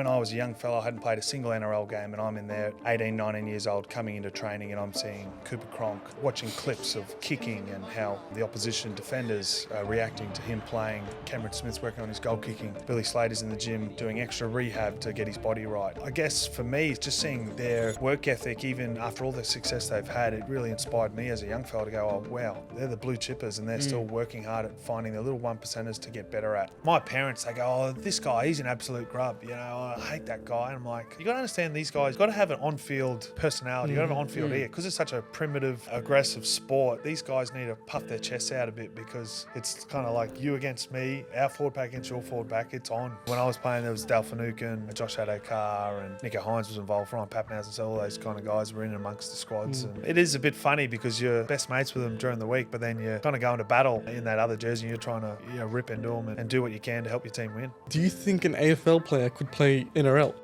when I was a young fella, I hadn't played a single NRL game, and I'm in there 18, 19 years old coming into training, and I'm seeing Cooper Cronk, watching clips of kicking and how the opposition defenders are reacting to him playing. Cameron Smith's working on his goal kicking. Billy Slater's in the gym doing extra rehab to get his body right. I guess for me, it's just seeing their work ethic, even after all the success they've had, it really inspired me as a young fella to go, oh wow, they're the blue chippers and they're still working hard at finding the little 1%ers to get better at. My parents, they go, oh, this guy, he's an absolute grub. You know, I hate that guy. And I'm like, you got to understand these guys, got to have an on-field personality, you got to have an on-field ear. Because it's such a primitive, aggressive sport, these guys need to puff their chests out a bit because it's kind of like you against me, our forward pack against your forward pack, it's on. When I was playing, there was Dale Finucane, Josh Addo-Carr, and Nico Hines was involved, Ryan Pappenhausen, so all those kind of guys were in amongst the squads. And it is a bit funny because you're best mates with them during the week, but then you're kind of going to battle in that other jersey and you're trying to rip into them and do what you can to help your team win. Do you think an AFL player could play NRL?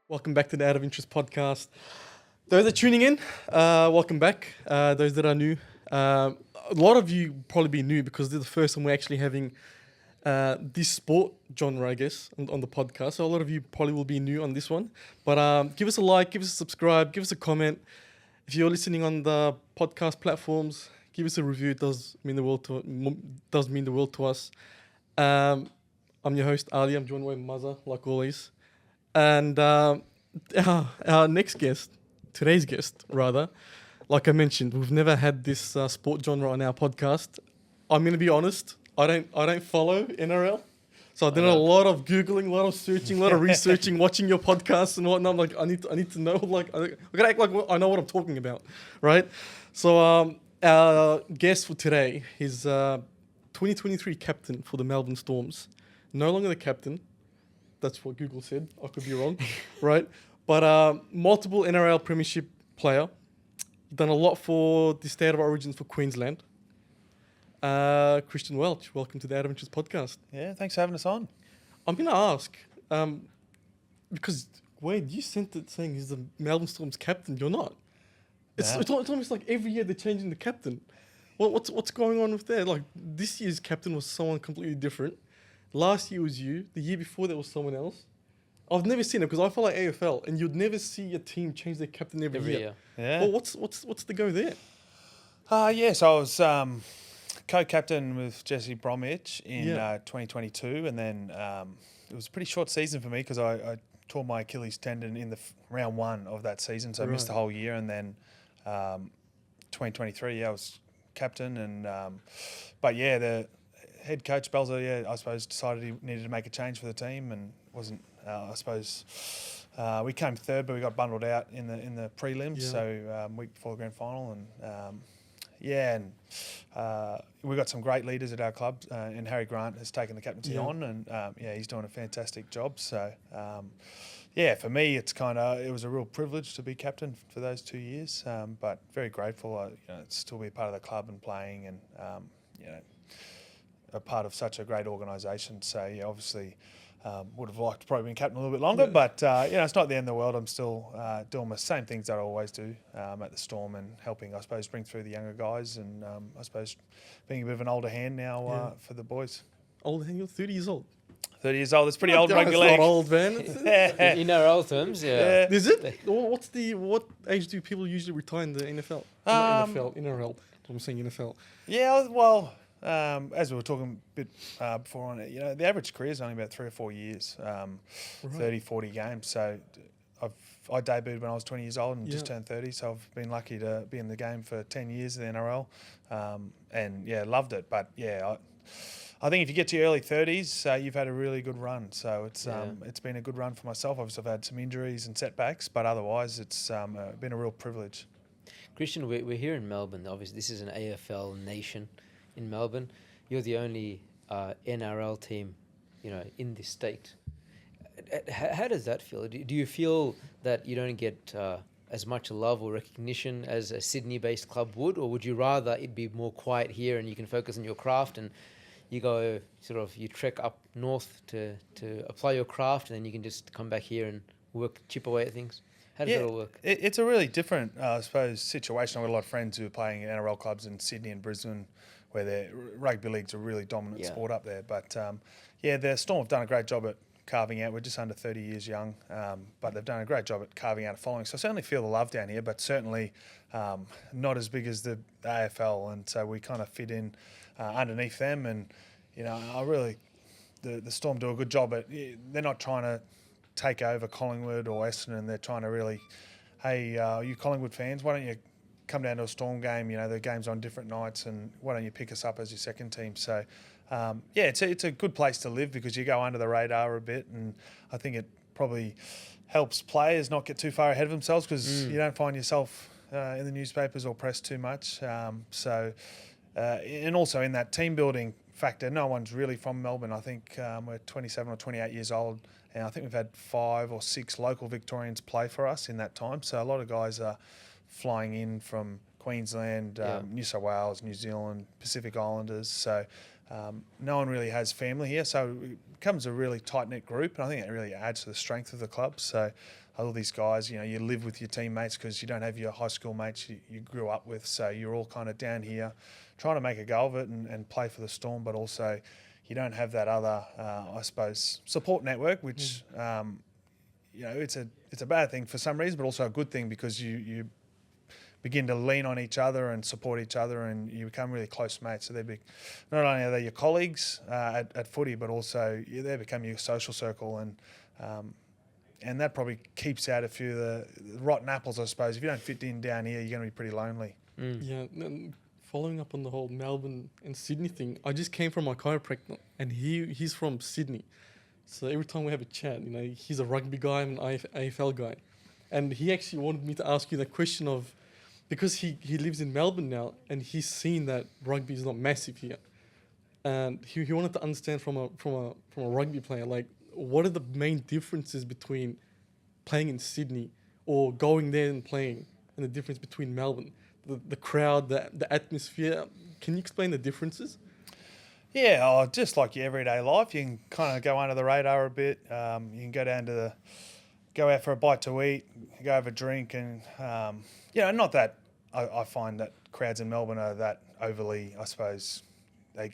Welcome back to the Out of Interest podcast. Those that are tuning in, welcome back. Those that are new, a lot of you probably be new because this is the first time we're actually having this sport genre, I guess, on the podcast. So a lot of you probably will be new on this one. But give us a like, give us a subscribe, give us a comment. If you're listening on the podcast platforms, give us a review. It does mean the world to us. I'm your host, Ali. I'm joined by Maza, like always. And our next guest, today's guest, rather, like I mentioned, we've never had this sport genre on our podcast. I'm going to be honest. I don't follow NRL. So I did a lot of Googling, a lot of searching, a lot of researching, watching your podcasts and whatnot. I'm like, I need to know, like, I gotta act like I know what I'm talking about, right? So our guest for today is 2023 captain for the Melbourne Storms. No longer the captain. That's what Google said. I could be wrong, right? But multiple NRL premiership player. Done a lot for the state of origin for Queensland. Christian Welch, welcome to the Out of Interest podcast. Yeah, thanks for having us on. I'm going to ask, because Wade, you sent it saying he's the Melbourne Storm's captain. You're not. It's almost like every year they're changing the captain. What's going on with that? Like, this year's captain was someone completely different. Last year was you. The year before that was someone else. I've never seen it because I follow AFL, and you'd never see a team change their captain every year. Yeah. Well, what's the go there? So I was co-captain with Jesse Bromwich in 2022, and then it was a pretty short season for me because I tore my Achilles tendon in the round one of that season, so I missed the whole year. And then 2023, I was captain, and the head coach Belzer, I suppose decided he needed to make a change for the team, and wasn't. We came third, but we got bundled out in the prelims, so week before the grand final, and. We've got some great leaders at our club, and Harry Grant has taken the captaincy on, and he's doing a fantastic job. So, for me, it was a real privilege to be captain for those 2 years, but very grateful, to still be a part of the club and playing, and a part of such a great organisation. So, obviously. Would have liked to probably been captain a little bit longer, but it's not the end of the world. I'm still doing the same things that I always do at the Storm, and helping, I suppose, bring through the younger guys, and I suppose being a bit of an older hand now for the boys. Older hand? You're 30 years old. 30 years old. That's pretty old rugby league. That's not old, man. In NRL terms, yeah. Is it? What age do people usually retire in the NFL? NRL. I'm saying NFL. Yeah, well. As we were talking a bit before on it, the average career is only about 3 or 4 years, 30, 40 games. So I debuted when I was 20 years old and just turned 30. So I've been lucky to be in the game for 10 years in the NRL, and loved it. But I think if you get to your early 30s, you've had a really good run. So it's been a good run for myself. Obviously, I've had some injuries and setbacks, but otherwise it's been a real privilege. Christian, we're here in Melbourne. Obviously, this is an AFL nation. In Melbourne, you're the only NRL team, in this state. How does that feel? Do you feel that you don't get as much love or recognition as a Sydney-based club would, or would you rather it be more quiet here and you can focus on your craft, and you go you trek up north to apply your craft, and then you can just come back here and chip away at things? How does that all work? It's a really different, I suppose, situation. I've got a lot of friends who are playing in NRL clubs in Sydney and Brisbane, where their rugby league's a really dominant sport up there. But Yeah, the Storm have done a great job at carving out. We're just under 30 years young, but they've done a great job at carving out a following. So I certainly feel the love down here, but certainly not as big as the AFL. And so we kind of fit in underneath them. And, I really, the Storm do a good job at, they're not trying to take over Collingwood or Essendon. They're trying to really, hey, you Collingwood fans, why don't you come down to a Storm game? The game's on different nights, and why don't you pick us up as your second team? So, it's a good place to live because you go under the radar a bit, and I think it probably helps players not get too far ahead of themselves because you don't find yourself in the newspapers or press too much. And also in that team building factor, no one's really from Melbourne. I think we're 27 or 28 years old, and I think we've had 5 or 6 local Victorians play for us in that time. So a lot of guys are flying in from Queensland, New South Wales, New Zealand, Pacific Islanders. So no one really has family here. So it becomes a really tight-knit group, and I think it really adds to the strength of the club. So all these guys, you live with your teammates because you don't have your high school mates you grew up with. So you're all kind of down here trying to make a go of it and play for the Storm, but also you don't have that other, I suppose, support network, which, it's a bad thing for some reason, but also a good thing because you begin to lean on each other and support each other, and you become really close mates. So not only are they your colleagues at footy, but also they become your social circle, and that probably keeps out a few of the rotten apples, I suppose. If you don't fit in down here, you're going to be pretty lonely. Yeah, and following up on the whole Melbourne and Sydney thing, I just came from my chiropractor, and he's from Sydney. So every time we have a chat, he's a rugby guy, I'm an AFL guy. And he actually wanted me to ask you the question of, because he lives in Melbourne now, and he's seen that rugby is not massive here. And he wanted to understand from a rugby player, like, what are the main differences between playing in Sydney or going there and playing, and the difference between Melbourne? The crowd, the atmosphere. Can you explain the differences? Yeah, just like your everyday life, you can kind of go under the radar a bit. You can go out for a bite to eat, go have a drink, and not that I find that crowds in Melbourne are that overly, I suppose, I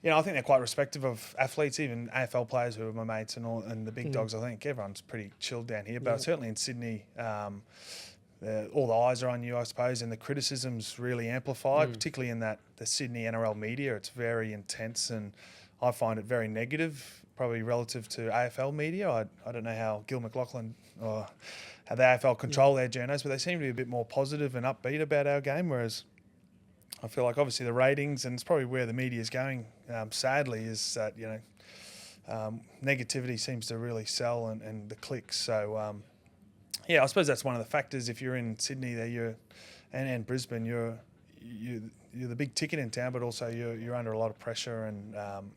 think they're quite respectful of athletes, even AFL players who are my mates and the big dogs. I think everyone's pretty chilled down here, but certainly in Sydney, all the eyes are on you, I suppose, and the criticism's really amplified, particularly in the Sydney NRL media. It's very intense, and I find it very negative, probably relative to AFL media. I don't know how Gil McLachlan or how the AFL control their journos, but they seem to be a bit more positive and upbeat about our game, whereas I feel like obviously the ratings, and it's probably where the media is going, sadly, is that, negativity seems to really sell and the clicks. So, I suppose that's one of the factors. If you're in Sydney there, and Brisbane, you're the big ticket in town, but also you're under a lot of pressure, and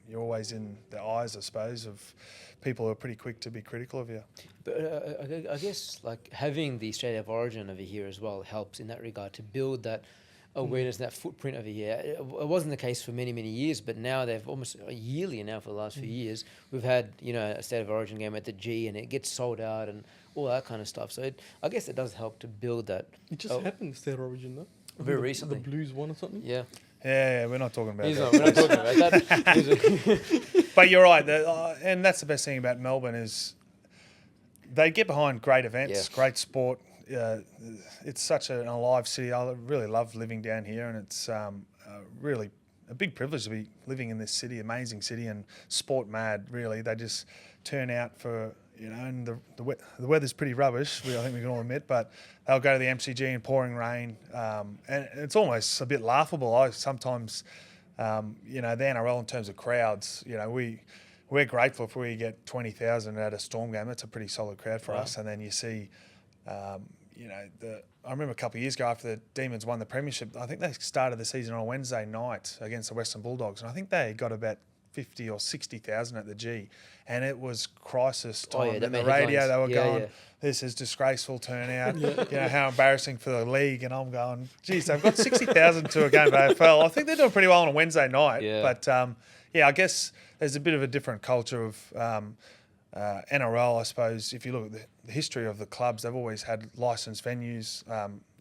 you're always in the eyes, I suppose, of people who are pretty quick to be critical of you. But I guess like having the state of origin over here as well helps in that regard to build that awareness, that footprint over here. It wasn't the case for many, many years, but now they've almost yearly now for the last few years. We've had, a state of origin game at the G, and it gets sold out and all that kind of stuff. So I guess it does help to build that. It just happened, state of origin, though. Very recently. The Blues won or something? Yeah. Yeah, we're not talking about that. We're not talking about that. But you're right, and that's the best thing about Melbourne is they get behind great events, great sport. It's such an alive city. I really love living down here, and it's really a big privilege to be living in this city, amazing city, and sport mad, really. They just turn out for, and the weather's pretty rubbish, I think we can all admit, but they'll go to the MCG in pouring rain, and it's almost a bit laughable. I sometimes, the NRL in terms of crowds, we're grateful if we get 20,000 at a Storm game. That's a pretty solid crowd for us. And then you see, I remember a couple of years ago after the Demons won the premiership, I think they started the season on a Wednesday night against the Western Bulldogs, and I think they got about 50 or 60,000 at the G, and it was crisis time. And the radio, they were going, this is disgraceful turnout, how embarrassing for the league. And I'm going, geez, they've got 60,000 to a game of AFL. I think they're doing pretty well on a Wednesday night. But, I guess there's a bit of a different culture of NRL, I suppose, if you look at the history of the clubs, they've always had licensed venues,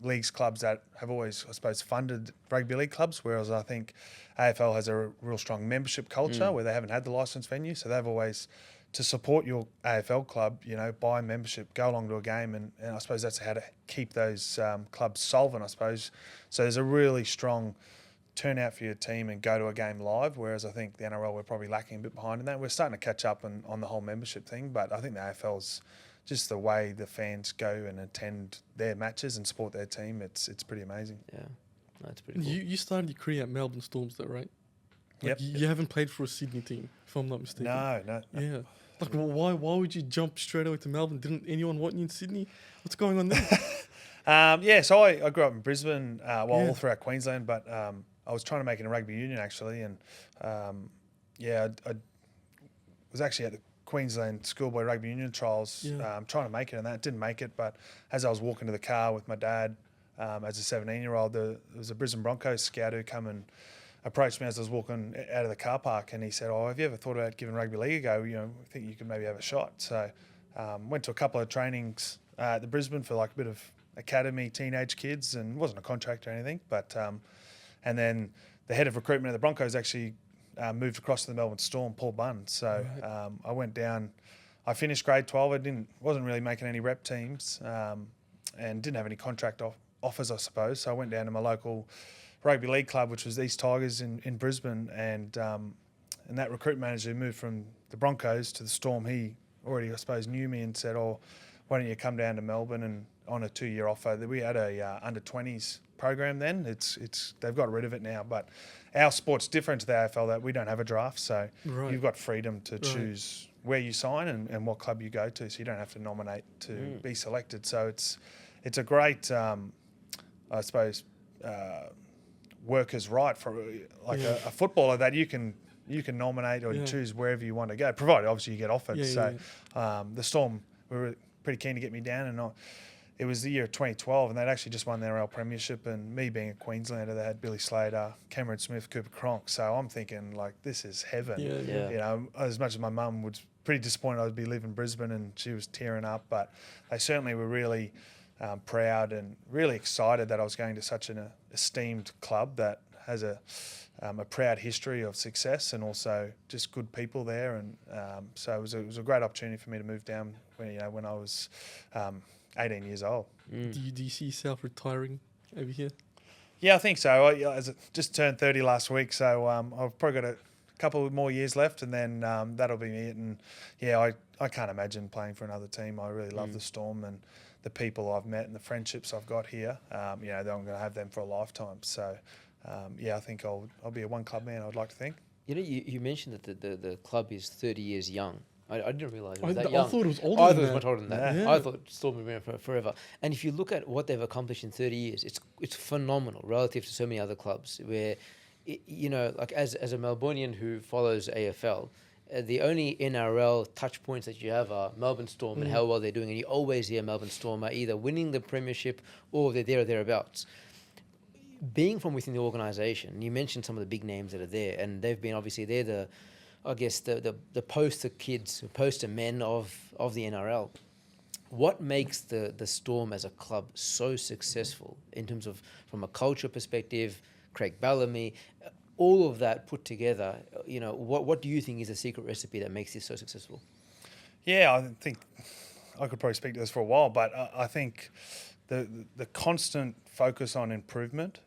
leagues clubs that have always, I suppose, funded rugby league clubs, whereas I think AFL has a real strong membership culture where they haven't had the licensed venue. So they've always, to support your AFL club, buy membership, go along to a game, and I suppose that's how to keep those clubs solvent, I suppose. So there's a really strong turn out for your team and go to a game live, whereas I think the NRL we're probably lacking a bit behind in that. We're starting to catch up on the whole membership thing, but I think the AFL's just the way the fans go and attend their matches and support their team. It's pretty amazing. Yeah, that's pretty cool. You started your career at Melbourne Storms, though, right? Yep. You haven't played for a Sydney team, if I'm not mistaken. No. Yeah. Like, why would you jump straight away to Melbourne? Didn't anyone want you in Sydney? What's going on there? So I grew up in Brisbane, all throughout Queensland, but I was trying to make it in rugby union actually, and I was actually at the Queensland schoolboy rugby union trials, trying to make it, and that didn't make it. But as I was walking to the car with my dad, as a 17-year-old, there was a Brisbane Broncos scout who come and approached me as I was walking out of the car park, and he said, "Oh, have you ever thought about giving rugby league a go? I think you could maybe have a shot." So went to a couple of trainings at the Brisbane for like a bit of academy teenage kids, and it wasn't a contract or anything, but and then the head of recruitment at the Broncos actually moved across to the Melbourne Storm, Paul Bunn. So I went down. I finished grade 12. I wasn't really making any rep teams, and didn't have any contract offers, I suppose. So I went down to my local rugby league club, which was East Tigers in Brisbane, and that recruitment manager who moved from the Broncos to the Storm, he already, I suppose, knew me and said, "Oh, why don't you come down to Melbourne?" And on a 2-year offer. We had a under 20s program then. They've got rid of it now, but our sport's different to the AFL that we don't have a draft, so you've got freedom to choose where you sign and what club you go to, so you don't have to nominate to be selected. So it's a great, I suppose, workers' right for a footballer that you can nominate or choose wherever you want to go, provided obviously you get offered. The Storm were pretty keen to get me down, and it was the year of 2012, and they'd actually just won the NRL Premiership, and me being a Queenslander, they had Billy Slater, Cameron Smith, Cooper Cronk, so I'm thinking, like, this is heaven. As much as my mum was pretty disappointed I'd be living in Brisbane, and she was tearing up, but they certainly were really proud and really excited that I was going to such an esteemed club that has a proud history of success and also just good people there, and so it was a great opportunity for me to move down when I was 18 years old. Do you see yourself retiring over here? Yeah, I think so. I just turned 30 last week, so I've probably got a couple more years left, and then that'll be it. And I can't imagine playing for another team. I really love the Storm and the people I've met and the friendships I've got here. I'm going to have them for a lifetime. So I think I'll be a one club man, I'd like to think. You mentioned that the club is 30 years young. I didn't realise it was I that young. I thought it was older I than thought it was that. much older than that. Yeah. I thought Storm had been around forever. And if you look at what they've accomplished in 30 years, it's phenomenal relative to so many other clubs. Where, like as a Melbourneian who follows AFL, the only NRL touch points that you have are Melbourne Storm and how well they're doing. And you always hear Melbourne Storm are either winning the premiership or they're there or thereabouts. Being from within the organisation, you mentioned some of the big names that are there, and they've been obviously they're the poster kids, poster men of the NRL. What makes the Storm as a club so successful in terms of, from a culture perspective, Craig Bellamy, all of that put together, what do you think is the secret recipe that makes this so successful? Yeah, I think I could probably speak to this for a while, but I think the constant focus on improvement,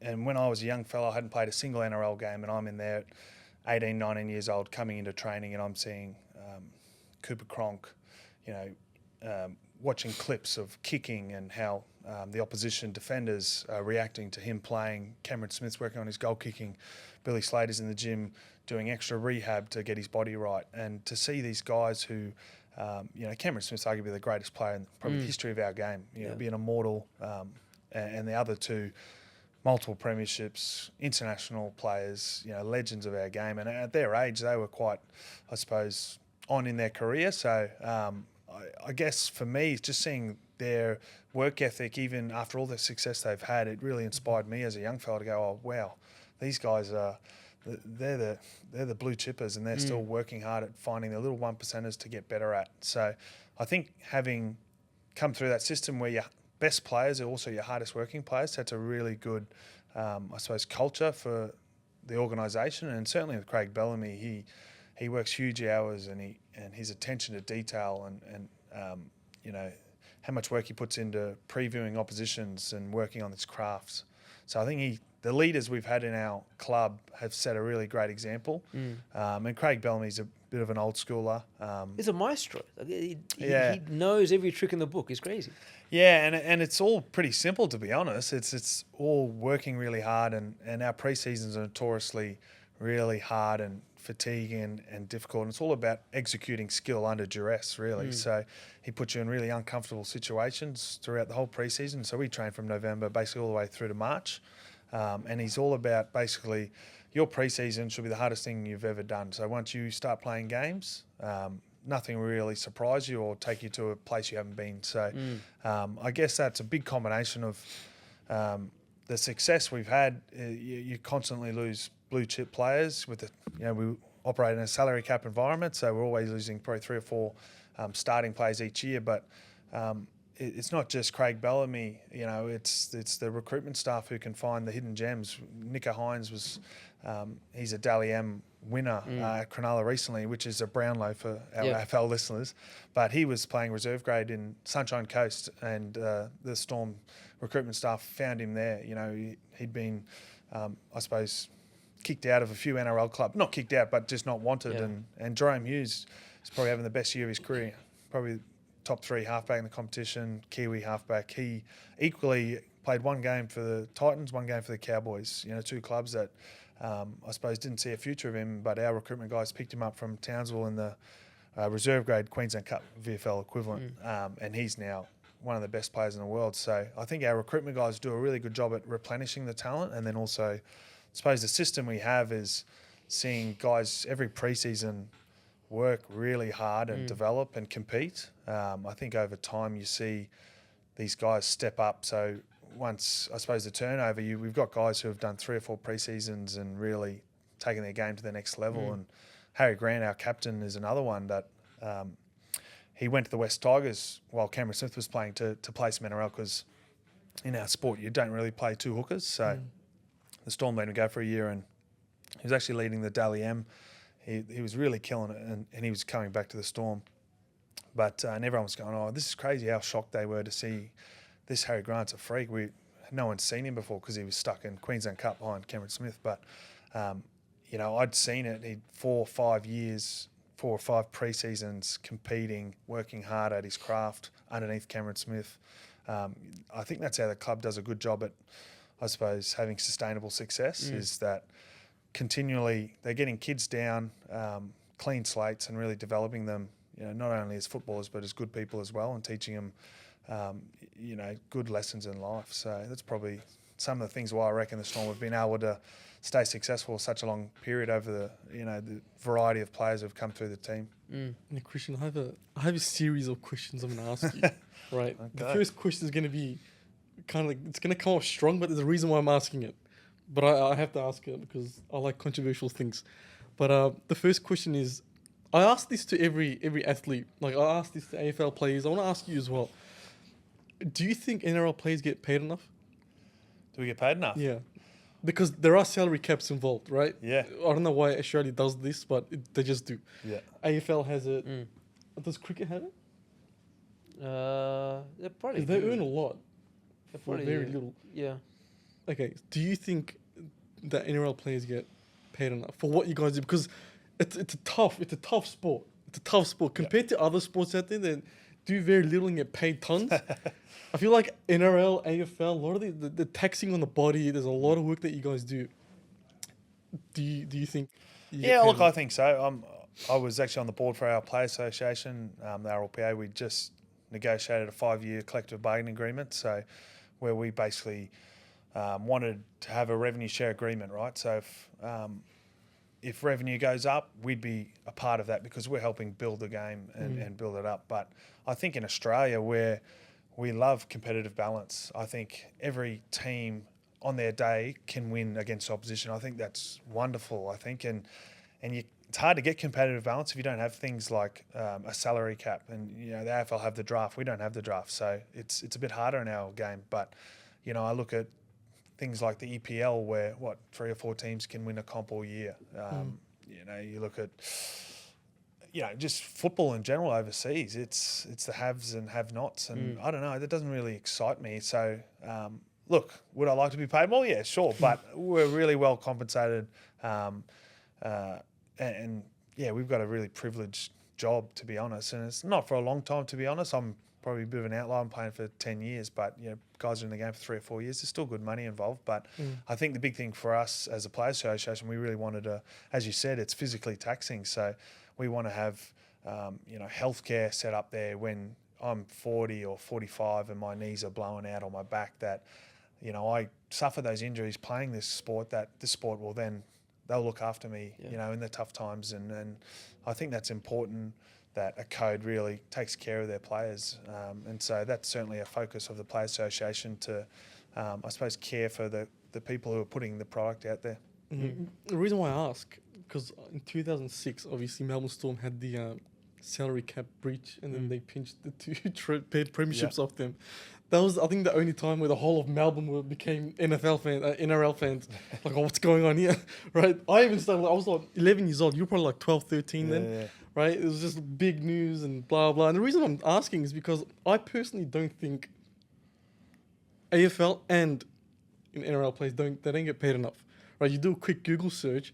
and when I was a young fella, I hadn't played a single NRL game, and I'm in there at 18, 19 years old coming into training, and I'm seeing Cooper Cronk, watching clips of kicking and how the opposition defenders are reacting to him playing. Cameron Smith's working on his goal kicking. Billy Slater's in the gym doing extra rehab to get his body right. And to see these guys who, Cameron Smith's arguably the greatest player in probably the history of our game, being immortal, and the other two, multiple premierships, international players, legends of our game. And at their age, they were quite, I suppose, on in their career. So I guess for me, just seeing their work ethic, even after all the success they've had, it really inspired me as a young fella to go, oh, wow, these guys they're the blue chippers, and they're still working hard at finding the little 1%ers to get better at. So I think having come through that system where your best players are also your hardest working players, that's a really good, I suppose, culture for the organisation. And certainly with Craig Bellamy, he works huge hours, and his attention to detail and how much work he puts into previewing oppositions and working on his crafts. So I think the leaders we've had in our club have set a really great example. And Craig Bellamy's a bit of an old schooler. He's a maestro. He Yeah. knows every trick in the book. It's crazy. Yeah, and it's all pretty simple, to be honest. It's all working really hard, and our pre-seasons are notoriously really hard and fatiguing and difficult. And it's all about executing skill under duress, really. So he puts you in really uncomfortable situations throughout the whole pre-season. So we train from November basically all the way through to March. And he's all about basically your pre-season should be the hardest thing you've ever done. So once you start playing games, nothing will really surprise you or take you to a place you haven't been. So I guess that's a big combination of the success we've had. You constantly lose blue chip players with we operate in a salary cap environment, so we're always losing probably 3 or 4 starting players each year. But it's not just Craig Bellamy, it's the recruitment staff who can find the hidden gems. Nico Hines was, he's a Dally M winner at Cronulla recently, which is a Brownlow for our AFL listeners. But he was playing reserve grade in Sunshine Coast, and the Storm recruitment staff found him there. He'd been, I suppose, kicked out of a few NRL clubs. Not kicked out, but just not wanted. Yeah. And Jerome Hughes is probably having the best year of his career. Probably top 3 halfback in the competition, Kiwi halfback. He equally played 1 game for the Titans, 1 game for the Cowboys. 2 clubs that I suppose didn't see a future of him, but our recruitment guys picked him up from Townsville in the reserve grade Queensland Cup VFL equivalent, and he's now one of the best players in the world. So I think our recruitment guys do a really good job at replenishing the talent, and then also I suppose the system we have is seeing guys every pre-season work really hard and develop and compete. I think over time you see these guys step up. So once, I suppose, the turnover, we've got guys who have done 3 or 4 pre-seasons and really taken their game to the next level. And Harry Grant, our captain, is another one that he went to the West Tigers while Cameron Smith was playing to play some NRL, because in our sport you don't really play 2 hookers. So the Storm let him go for a year, and he was actually leading the Dally M. He was really killing it, and he was coming back to the Storm. But and everyone was going, oh, this is crazy how shocked they were to see this Harry Grant's a freak. No one's seen him before because he was stuck in Queensland Cup behind Cameron Smith. But, I'd seen it. He'd 4 or 5 years, 4 or 5 pre-seasons competing, working hard at his craft underneath Cameron Smith. I think that's how the club does a good job at, I suppose, having sustainable success, is that continually they're getting kids down, clean slates, and really developing them, not only as footballers but as good people as well, and teaching them, good lessons in life. So that's probably some of the things why I reckon the Storm have been able to stay successful such a long period over the variety of players who have come through the team. Now, Christian, I have a series of questions I'm going to ask you. Right. Okay. The first question is going to be it's going to come off strong, but there's a reason why I'm asking it. But I have to ask it because I like controversial things. But the first question is, I ask this to every athlete. Like, I ask this to AFL players. I want to ask you as well. Do you think NRL players get paid enough? Do we get paid enough? Yeah. Because there are salary caps involved, right? Yeah. I don't know why Australia does this, but they just do. Yeah. AFL has it. Does cricket have it? They probably They do. earn a lot They for probably very do. little. Yeah. Okay, do you think that NRL players get paid enough for what you guys do? Because it's a tough sport. It's a tough sport compared to other sports out there that do very little and get paid tons. I feel like NRL, AFL, a lot of the taxing on the body. There's a lot of work that you guys do. Do you think? You get paid Look, I enough? think so. I was actually on the board for our Player Association, the RLPA. We just negotiated a 5-year collective bargaining agreement, so where we basically wanted to have a revenue share agreement, right? So if revenue goes up, we'd be a part of that because we're helping build the game and build it up. But I think in Australia, where we love competitive balance, I think every team on their day can win against opposition. I think that's wonderful. I think, and it's hard to get competitive balance if you don't have things like a salary cap. And the AFL have the draft. We don't have the draft, so it's a bit harder in our game. But I look at things like the EPL where 3 or 4 teams can win a comp all year. You look at just football in general overseas. It's the haves and have-nots, and I don't know. That doesn't really excite me. So look, would I like to be paid more? Yeah, sure. But we're really well compensated, and we've got a really privileged job, to be honest. And it's not for a long time, to be honest. I'm probably a bit of an outlier. I'm playing for 10 years, but guys are in the game for 3 or 4 years. There's still good money involved. But I think the big thing for us as a players association, we really wanted to, as you said, it's physically taxing. So we want to have, healthcare set up there when I'm 40 or 45 and my knees are blowing out on my back, that, I suffer those injuries playing this sport, that this sport will then, they'll look after me, in the tough times. And I think that's important, that a code really takes care of their players. And so that's certainly a focus of the Players Association to, I suppose, care for the people who are putting the product out there. Mm-hmm. The reason why I ask, because in 2006, obviously Melbourne Storm had the salary cap breach, and then they pinched the 2 paid premierships off them. That was, I think, the only time where the whole of Melbourne became NRL fans. Like, what's going on here, right? I was like 11 years old. You were probably like 12, 13 then, right? It was just big news and blah, blah. And the reason I'm asking is because I personally don't think AFL and NRL players they don't get paid enough, right? You do a quick Google search,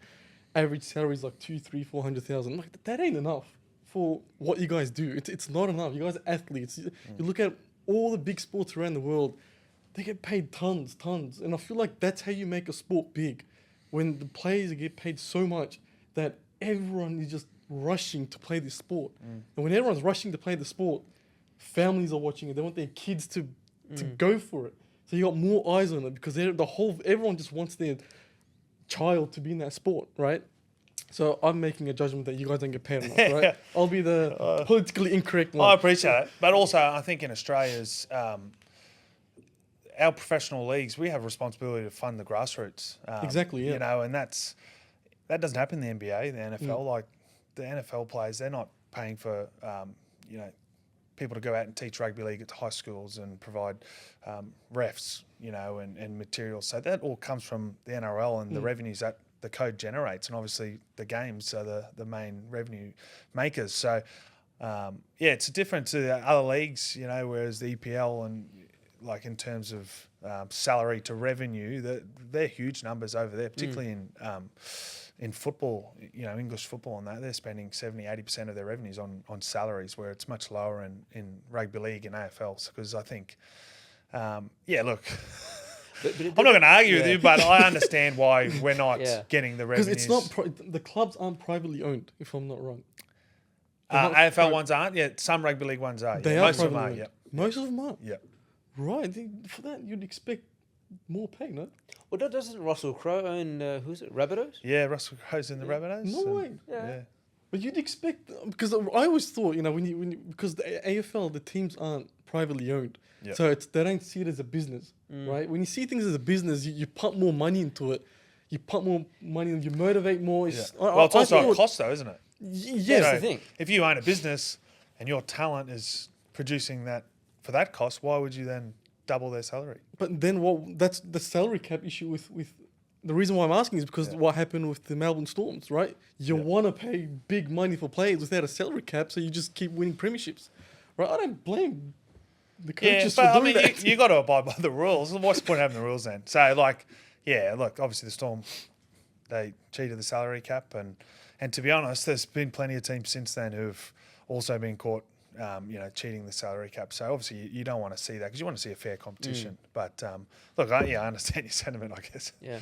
average salary is like 200,000, 300,000, 400,000. Like, that ain't enough for what you guys do. It's not enough. You guys are athletes. You look at all the big sports around the world, they get paid tons. And I feel like that's how you make a sport big. When the players get paid so much that everyone is just rushing to play this sport. And when everyone's rushing to play the sport, families are watching it. They want their kids to go for it. So you got more eyes on it because everyone just wants their child to be in that sport, right? So I'm making a judgment that you guys don't get paid enough, right? I'll be the politically incorrect one. I appreciate it. But also, I think in Australia's, our professional leagues, we have responsibility to fund the grassroots. Exactly, yeah. And that doesn't happen in the NBA, the NFL. Like, the NFL players, they're not paying for, people to go out and teach rugby league at high schools and provide refs, and materials. So that all comes from the NRL and the revenues that the code generates, and obviously the games are the main revenue makers. So, it's different to the other leagues, whereas the EPL and like in terms of salary to revenue, they're huge numbers over there, particularly in football, English football and that. They're spending 70-80% of their revenues on salaries, where it's much lower in rugby league and AFL. Because I think, look... I'm not going to argue with you, but I understand why we're not getting the revenues. Because it's not the clubs aren't privately owned, if I'm not wrong. AFL ones aren't. Yeah, some rugby league ones are. They are most of privately them are. owned. Yeah. Most of them are. Yeah. Right. For that, you'd expect more pay, no? Well, doesn't Russell Crowe own who's it? Rabbitohs? Yeah, Russell Crowe's in the Rabbitohs. No way. Yeah. But you'd expect, because I always thought, because the AFL, the teams aren't privately owned. Yep. So they don't see it as a business, right? When you see things as a business, you pump more money into it. You pump more money and you motivate more. It's also a cost though, isn't it? Yes. That's the thing. If you own a business and your talent is producing that for that cost, why would you then double their salary? But then that's the salary cap issue with the reason why I'm asking is because what happened with the Melbourne Storms, right? You want to pay big money for players without a salary cap, so you just keep winning premierships, right? I don't blame the coaches for doing that. You got to abide by the rules. What's the point of having the rules then? So, look, obviously the Storm, they cheated the salary cap, and to be honest, there's been plenty of teams since then who've also been caught, cheating the salary cap. So obviously you don't want to see that because you want to see a fair competition. But look, I understand your sentiment, I guess. Yeah.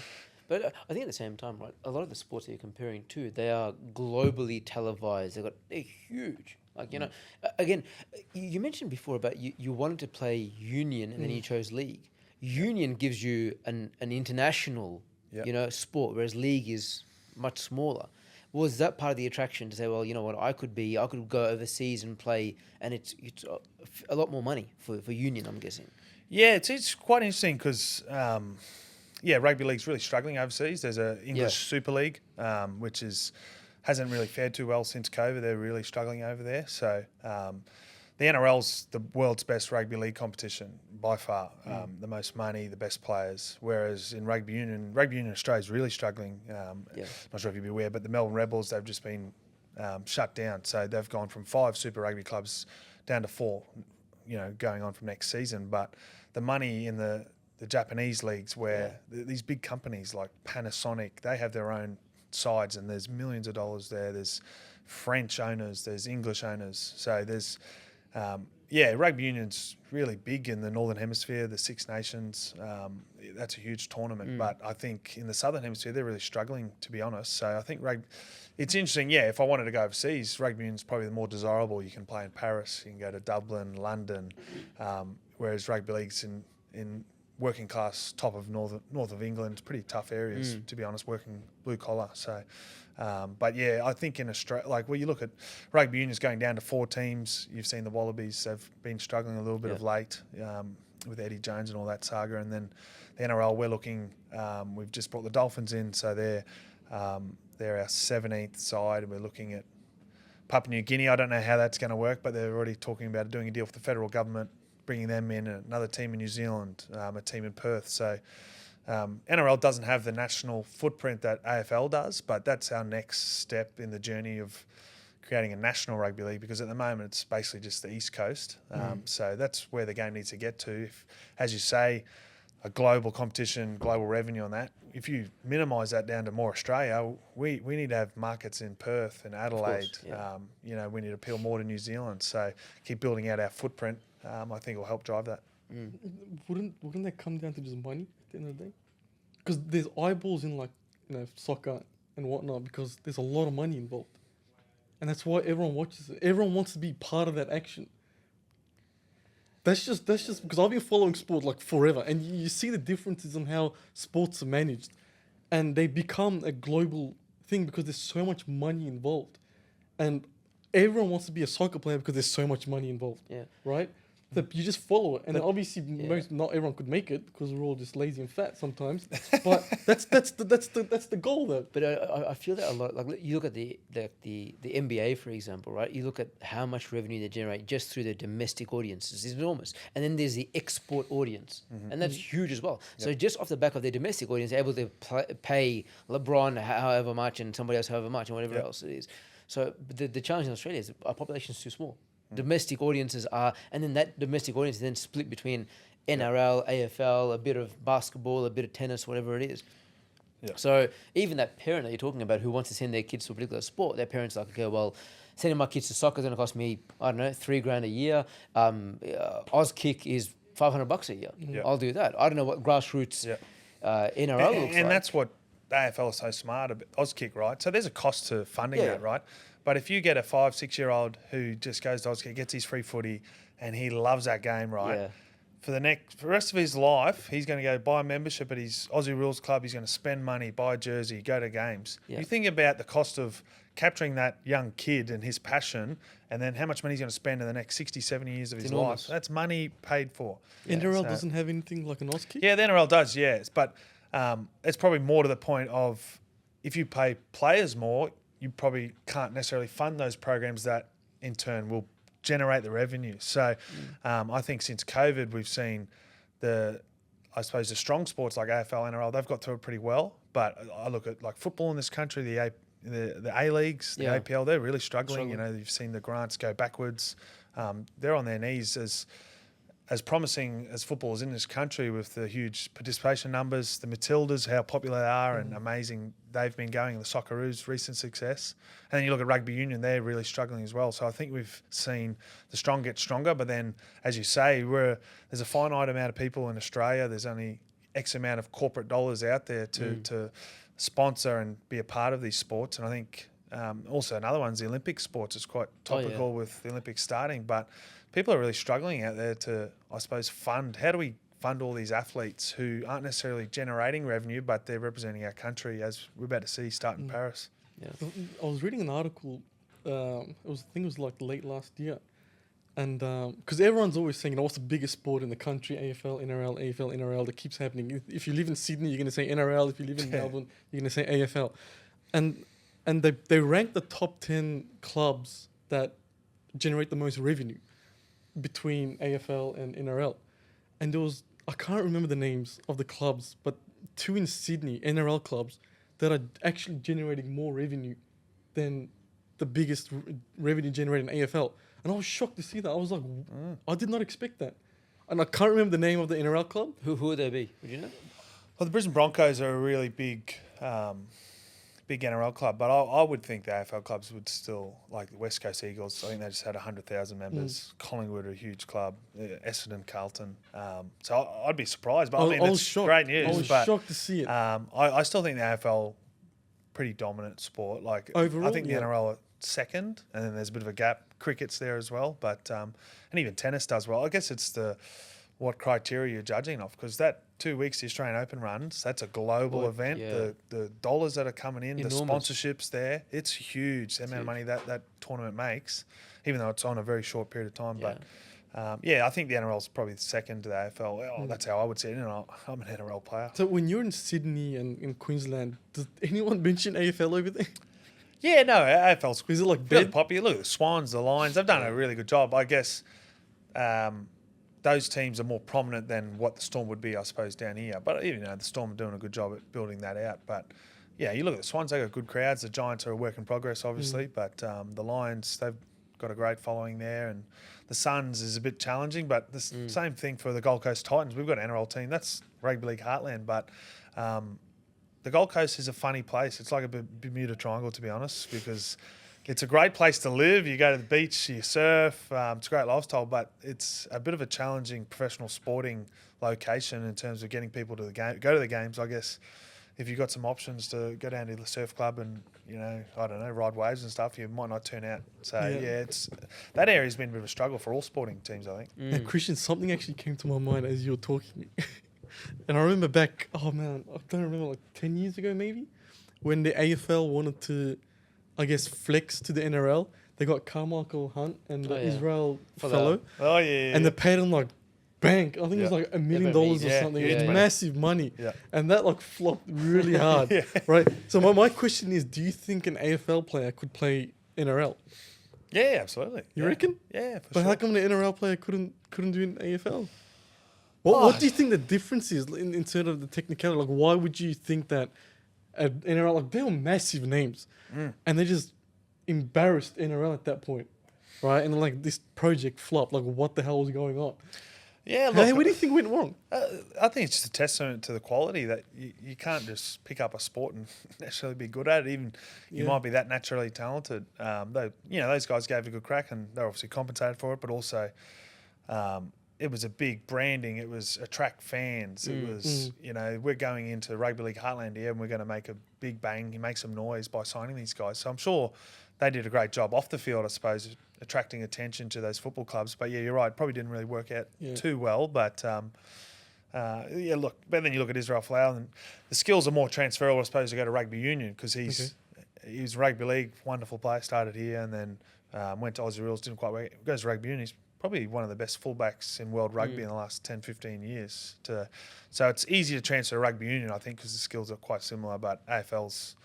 But I think at the same time, right, a lot of the sports that you're comparing to, they are globally televised. They're huge. Like, again, you mentioned before about you wanted to play union and then you chose league. Union gives you an international, sport, whereas league is much smaller. Was that part of the attraction to say, well, you know what, I could go overseas and play, and it's a lot more money for union, I'm guessing. Yeah, it's quite interesting because, rugby league's really struggling overseas. There's a English Super League, which hasn't really fared too well since COVID. They're really struggling over there. So the NRL's the world's best rugby league competition by far. The most money, the best players. Whereas in rugby union Australia is really struggling. Not sure if you'd be aware, but the Melbourne Rebels, they've just been shut down. So they've gone from 5 Super Rugby clubs down to 4, going on from next season. But the money in the Japanese leagues, where these big companies like Panasonic, they have their own sides, and there's millions of dollars there. There's French owners, there's English owners. So there's, rugby union's really big in the Northern Hemisphere, the Six Nations. That's a huge tournament. But I think in the Southern Hemisphere, they're really struggling, to be honest. So I think it's interesting. Yeah, if I wanted to go overseas, rugby union's probably the more desirable. You can play in Paris, you can go to Dublin, London, whereas rugby league's in working class, top of north of England, pretty tough areas, to be honest, working blue collar. So, I think in Australia, you look at rugby unions going down to 4 teams. You've seen the Wallabies; they've been struggling a little bit of late with Eddie Jones and all that saga. And then the NRL, we're looking. We've just brought the Dolphins in, so they're our 17th side, and we're looking at Papua New Guinea. I don't know how that's going to work, but they're already talking about doing a deal with the federal government, bringing them in, another team in New Zealand, a team in Perth. So NRL doesn't have the national footprint that AFL does, but that's our next step in the journey of creating a national rugby league, because at the moment it's basically just the East Coast. So that's where the game needs to get to. If, as you say, a global competition, global revenue on that, if you minimise that down to more Australia, we need to have markets in Perth and Adelaide. We need to appeal more to New Zealand. So keep building out our footprint. I think will help drive that. Wouldn't that come down to just money at the end of the day? Because there's eyeballs in soccer and whatnot, because there's a lot of money involved, and that's why everyone watches it. Everyone wants to be part of that action. That's just because I've been following sport forever, and you see the differences in how sports are managed, and they become a global thing because there's so much money involved, and everyone wants to be a soccer player because there's so much money involved. Right? That you just follow it, and obviously not everyone could make it because we're all just lazy and fat sometimes. But that's the goal, though. But I feel that a lot. Like, you look at the NBA, for example, right? You look at how much revenue they generate just through their domestic audiences. It's enormous. And then there's the export audience, and that's huge as well. So just off the back of their domestic audience, they're able to pay LeBron however much and somebody else however much and whatever else it is. So the challenge in Australia is our population is too small. Domestic audiences are, and then that domestic audience is then split between NRL, AFL, a bit of basketball, a bit of tennis, whatever it is. So even that parent that you're talking about who wants to send their kids to a particular sport, their parents are like, okay, well, sending my kids to soccer is going to cost me, I don't know, $3,000 a year. Auskick is $500 a year. I'll do that. I don't know what Grassroots NRL looks like. And that's what the AFL is so smart about, Auskick, right? So there's a cost to funding that, right? But if you get a 5-6-year-old who just goes to Auskick, gets his free footy, and he loves that game, right? For the rest of his life, he's going to go buy a membership at his Aussie Rules Club. He's going to spend money, buy a jersey, go to games. You think about the cost of capturing that young kid and his passion, and then how much money he's going to spend in the next 60, 70 years of his life. That's money paid for. NRL doesn't have anything like an Auskick? Yeah, the NRL does, yes. But it's probably more to the point of if you pay players more, you probably can't necessarily fund those programs that in turn will generate the revenue. So I think since COVID, we've seen the strong sports like AFL, NRL, they've got through it pretty well. But I look at football in this country, the A-Leagues, the APL, they're really struggling. You've seen the grants go backwards. They're on their knees as promising as football is in this country with the huge participation numbers, the Matildas, how popular they are and amazing they've been going, the Socceroos' recent success. And then you look at rugby union, they're really struggling as well. So I think we've seen the strong get stronger, but then, as you say, there's a finite amount of people in Australia. There's only X amount of corporate dollars out there to sponsor and be a part of these sports. And I think also another one's the Olympic sports. It's quite topical with the Olympics starting, but people are really struggling out there to, I suppose, fund. How do we fund all these athletes who aren't necessarily generating revenue, but they're representing our country, as we're about to see start in Paris? I was reading an article. I think it was late last year, And because everyone's always saying, what's the biggest sport in the country? AFL, NRL, AFL, NRL. That keeps happening. If you live in Sydney, you're going to say NRL. If you live in Melbourne, you're going to say AFL. And they rank the top 10 clubs that generate the most revenue between AFL and NRL. And there was, I can't remember the names of the clubs, but 2 in Sydney, NRL clubs, that are actually generating more revenue than the biggest revenue generating AFL. And I was shocked to see that. I was like, I did not expect that. And I can't remember the name of the NRL club. Who would they be? Would you know? Well, the Brisbane Broncos are a really big NRL club, but I would think the AFL clubs would still, like the West Coast Eagles, I think they just had 100,000 members. Collingwood are a huge club. Essendon, Carlton. So I'd be surprised, but I mean, it's great news. I was shocked to see it. I still think the AFL pretty dominant sport. Like Overall, I think the NRL are second, and then there's a bit of a gap. Cricket's there as well, but and even tennis does well. I guess it's what criteria you're judging off, because that 2 weeks the Australian Open runs, that's a global event. Yeah. The dollars that are coming in, Enormous. the sponsorships there, it's huge. The amount of money that tournament makes, even though it's on a very short period of time. Yeah. But I think the NRL is probably second to the AFL. That's how I would see it. I'm an NRL player. So when you're in Sydney and in Queensland, does anyone mention AFL over there? Yeah, no, AFL's Is it like really bed? popular. Look at the Swans, the Lions. They've done a really good job. I guess those teams are more prominent than what the Storm would be, I suppose, down here. But the Storm are doing a good job at building that out. But yeah, you look at the Swans, they've got good crowds. The Giants are a work in progress, obviously. But the Lions, they've got a great following there. And the Suns is a bit challenging. But the same thing for the Gold Coast Titans. We've got an NRL team. That's rugby league heartland. But the Gold Coast is a funny place. It's like a Bermuda Triangle, to be honest, because it's a great place to live. You go to the beach, you surf. It's a great lifestyle, but it's a bit of a challenging professional sporting location in terms of getting people to the game, go to the games. I guess if you've got some options to go down to the surf club and ride waves and stuff, you might not turn out. So it's that area's been a bit of a struggle for all sporting teams, I think. Now, Christian, something actually came to my mind as you were talking. And I remember back, I don't remember, like 10 years ago maybe, when the AFL wanted to, I guess, flex to the NRL. They got Carmichael Hunt and the Israel fellow. Oh, yeah. And they paid him like bank. I think it was like $1 million or something. Huge It's money. massive money. Yeah. And that like flopped really hard. Right? So my question is, do you think an AFL player could play NRL? Yeah, absolutely. You reckon? Yeah, for But sure. how come the NRL player couldn't do an AFL? What do you think the difference is in terms of the technicality? Like, why would you think that at NRL, like, they were massive names, and they just embarrassed NRL at that point, right? And like this project flopped. Like, what the hell was going on? Yeah, look, Hey, what do you think went wrong? I think it's just a testament to the quality that you can't just pick up a sport and necessarily be good at it. Even you might be that naturally talented. Those guys gave a good crack and they're obviously compensated for it, but also it was a big branding. It was attract fans. It was, we're going into rugby league heartland here and we're going to make a big bang and make some noise by signing these guys. So I'm sure they did a great job off the field, I suppose, attracting attention to those football clubs. But yeah, you're right. Probably didn't really work out too well. But but then you look at Israel Folau and the skills are more transferable, I suppose, to go to rugby union because he's rugby league, wonderful player, started here and then went to Aussie Rules, didn't quite work. Goes to rugby union. He's probably one of the best fullbacks in world rugby in the last 10, 15 years. So it's easy to transfer to rugby union, I think, because the skills are quite similar. But AFL's,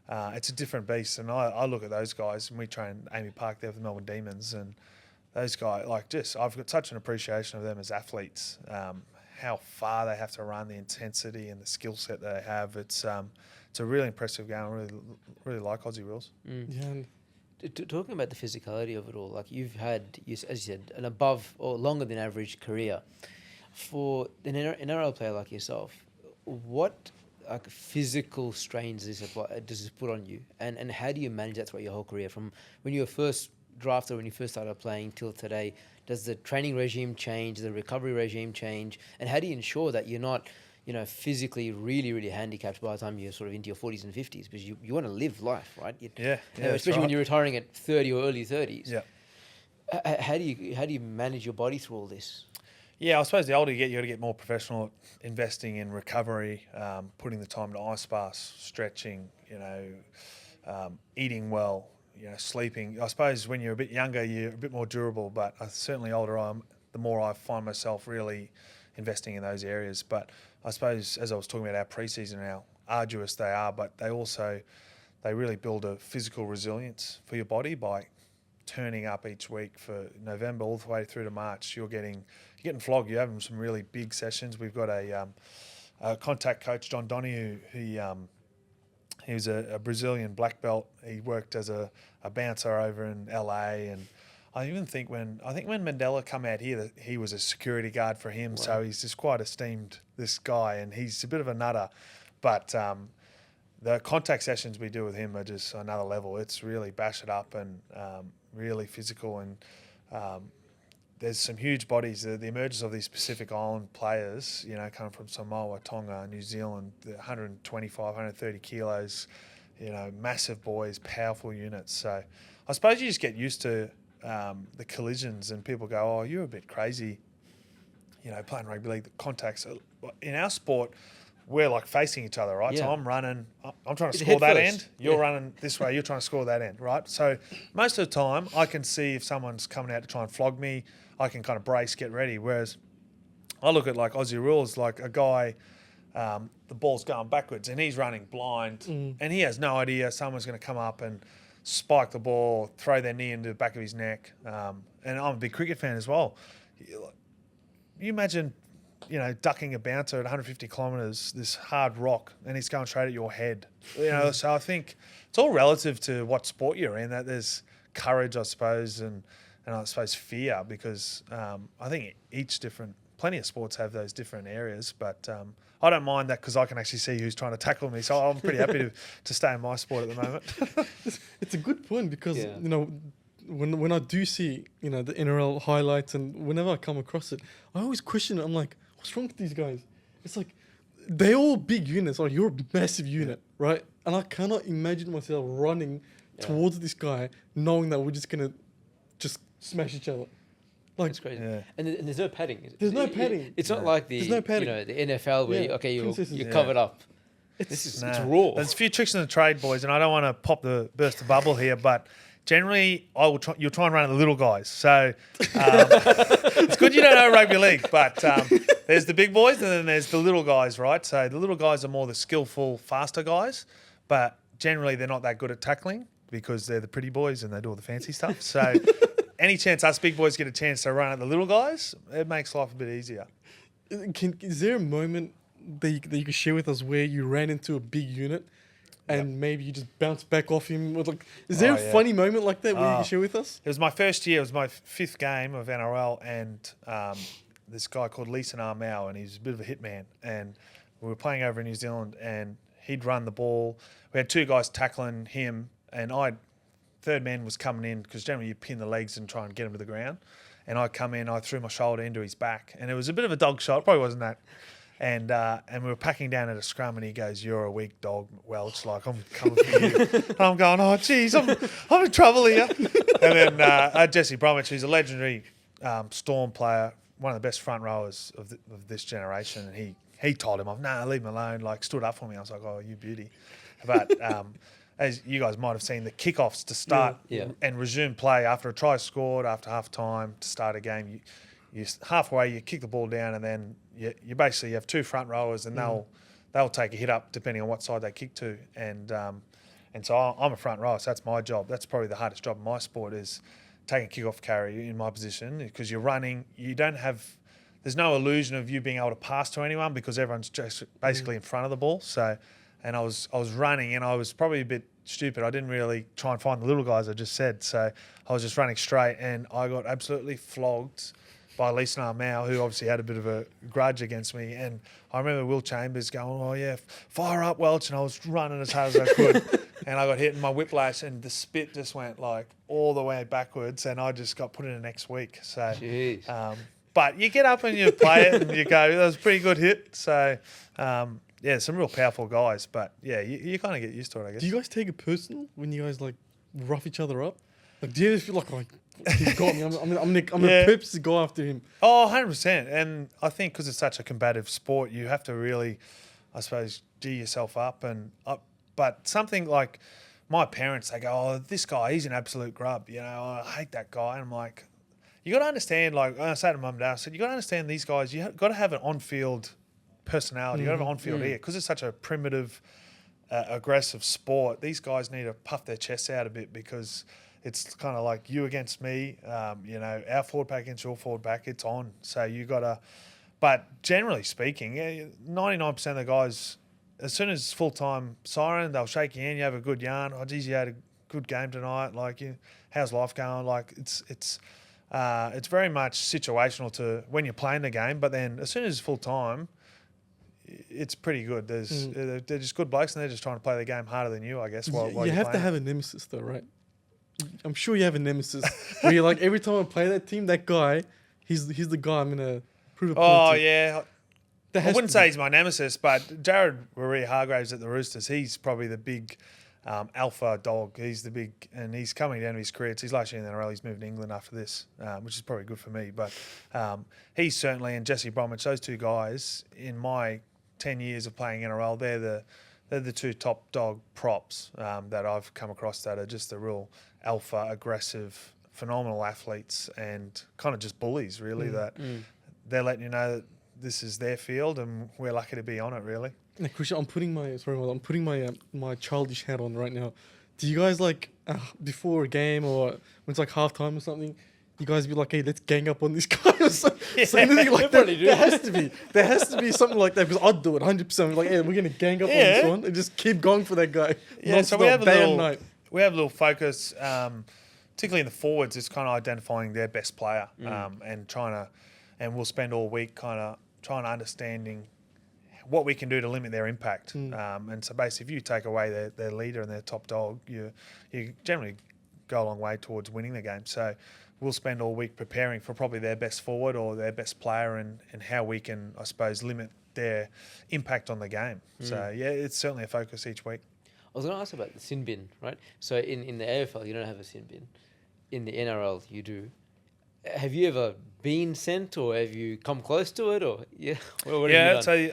it's a different beast. And I look at those guys, and we train Amy Park there with the Melbourne Demons, and those guys, I've got such an appreciation of them as athletes, how far they have to run, the intensity and the skill set that they have. It's a really impressive game. I really like Aussie Rules. Yeah. And Talking about the physicality of it all, like you've had, as you said, an above or longer than average career. For an NRL player like yourself, what like physical strains does this put on you, and how do you manage that throughout your whole career, from when you were first drafted, when you first started playing till today? Does the training regime change? The recovery regime change? And how do you ensure that you're not, physically really, really handicapped by the time you're sort of into your 40s and 50s, because you want to live life, right? Especially when you're retiring at 30 or early 30s. Yeah. How do you manage your body through all this? Yeah, I suppose the older you get, you got to get more professional at investing in recovery, putting the time to ice baths, stretching, eating well, sleeping. I suppose when you're a bit younger, you're a bit more durable, but certainly older the more I find myself really investing in those areas. But I suppose, as I was talking about our preseason, how arduous they are, but they really build a physical resilience for your body by turning up each week for November all the way through to March. You're getting flogged. You're having some really big sessions. We've got a contact coach, John Donahue. He was a Brazilian black belt. He worked as a bouncer over in LA, and I even think when Mandela come out here, that he was a security guard for him. Wow. So he's just quite esteemed, this guy, and he's a bit of a nutter. But the contact sessions we do with him are just another level. It's really bash it up and really physical, and there's some huge bodies. The emergence of these Pacific Island players, coming from Samoa, Tonga, New Zealand, 125, 130 kilos, massive boys, powerful units. So I suppose you just get used to the collisions, and people go, oh, you're a bit crazy, playing rugby league, the contacts. In our sport, we're like facing each other, right? Yeah. So I'm running, I'm trying to score that end. You're running this way, you're trying to score that end, right? So most of the time, I can see if someone's coming out to try and flog me, I can kind of brace, get ready. Whereas I look at like Aussie rules, like a guy, the ball's going backwards and he's running blind and he has no idea someone's going to come up and spike the ball, throw their knee into the back of his neck. And I'm a big cricket fan as well. You imagine, ducking a bouncer at 150 kilometres, this hard rock, and he's going straight at your head. So I think it's all relative to what sport you're in, that there's courage, I suppose, and I suppose fear, because I think plenty of sports have those different areas, but I don't mind that because I can actually see who's trying to tackle me, so I'm pretty happy to stay in my sport at the moment. It's a good point because, when I do see, the NRL highlights and whenever I come across it, I always question it. I'm like, what's wrong with these guys? It's like, they're all big units. Like, you're a massive unit, right? And I cannot imagine myself running towards this guy knowing that we're just going to just smash each other. Like, it's crazy. Yeah. And there's no padding. There's no padding. It's not like the NFL where you're covered up. It's raw. There's a few tricks in the trade, boys, and I don't want to burst the bubble here, but generally, you'll try and run at the little guys. So it's good you don't know rugby league, but there's the big boys and then there's the little guys, right? So the little guys are more the skillful, faster guys, but generally they're not that good at tackling because they're the pretty boys and they do all the fancy stuff. So any chance us big boys get a chance to run at the little guys, it makes life a bit easier. Is there a moment that you can share with us where you ran into a big unit and maybe you just bounce back off him? Is there a funny moment like that where you can share with us? It was my first year. It was my fifth game of NRL, and this guy called Leeson Armau, and he's a bit of a hitman. And we were playing over in New Zealand, and he'd run the ball. We had two guys tackling him, and third man was coming in because generally you pin the legs and try and get him to the ground. And I come in, I threw my shoulder into his back, and it was a bit of a dog shot. Probably wasn't that. And we were packing down at a scrum, and he goes, "You're a weak dog, Welch. Like, I'm coming for you." And I'm going, "Oh, geez, I'm in trouble here." And then Jesse Bromwich, who's a legendary Storm player, one of the best front rowers of this generation, and he told him, "No, leave him alone." Like, stood up for me. I was like, "Oh, you beauty." But as you guys might have seen, the kickoffs to start and resume play after a try scored, after half time to start a game, you halfway you kick the ball down, and then you basically have two front rowers, and they'll take a hit up depending on what side they kick to, and so I'm a front rower, so that's my job. That's probably the hardest job in my sport, is taking kickoff carry in my position, because you're running. There's no illusion of you being able to pass to anyone because everyone's just basically in front of the ball. So, and I was running, and I was probably a bit stupid. I didn't really try and find the little guys I just said, so I was just running straight, and I got absolutely flogged by Leeson Armau, who obviously had a bit of a grudge against me. And I remember Will Chambers going, "Oh yeah, fire up, Welch," and I was running as hard as I could, and I got hit in my whiplash, and the spit just went like all the way backwards, and I just got put in the next week. So, but you get up and you play it, and you go, "That was a pretty good hit." So, some real powerful guys, but you kind of get used to it, I guess. Do you guys take it personal when you guys like rough each other up? Like, do you ever feel like he's got me? I'm gonna purposely go after him. Oh, 100%. And I think because it's such a combative sport, you have to really, I suppose, G yourself up. But something like my parents, they go, oh, this guy, he's an absolute grub. You know, I hate that guy. And I'm like, you got to understand, like I say to mum and dad, I said, you got to understand these guys, you got to have an on-field personality, you got to have an on-field ear, because it's such a primitive, aggressive sport. These guys need to puff their chests out a bit, because it's kind of like you against me, you know, our forward pack against your forward pack, it's on. So you got to, but generally speaking, 99% of the guys, as soon as it's full-time siren, they'll shake your hand, you have a good yarn. Oh, geez, you had a good game tonight. Like, how's life going? Like, it's very much situational to when you're playing the game, but then as soon as it's full-time, it's pretty good. They're just good blokes, and they're just trying to play the game harder than you, I guess. While you have to have a nemesis, though, right? I'm sure you have a nemesis where you're like, every time I play that team, that guy, he's the guy I'm gonna prove a point Oh to. yeah. I wouldn't say he's my nemesis, but Jared Hargraves at the Roosters, he's probably the big alpha dog. He's the big, and he's coming down to his career. He's actually in the NRL. He's moved to England after this, which is probably good for me. But he's certainly, and Jesse Bromwich, those two guys, in my 10 years of playing NRL, they're the two top dog props that I've come across that are just the real alpha, aggressive, phenomenal athletes, and kind of just bullies, really, that they're letting you know that this is their field and we're lucky to be on it, really. Now, Christian, I'm putting my my childish hat on right now. Do you guys like before a game or when it's like halftime or something? You guys be like, hey, let's gang up on this guy or something like that. There has to be something like that, because I'd do it 100%. Like, hey, we're gonna gang up on this one and just keep going for that guy. Yeah, so we have a little focus, particularly in the forwards. It's kind of identifying their best player and we'll spend all week kind of trying to understanding what we can do to limit their impact. And so basically, if you take away their leader and their top dog, you generally go a long way towards winning the game. So we'll spend all week preparing for probably their best forward or their best player and how we can, I suppose, limit their impact on the game. So, yeah, it's certainly a focus each week. I was going to ask about the sin bin, right? So in the AFL, you don't have a sin bin. In the NRL, you do. Have you ever been sent, or have you come close to it, or what have you done? So you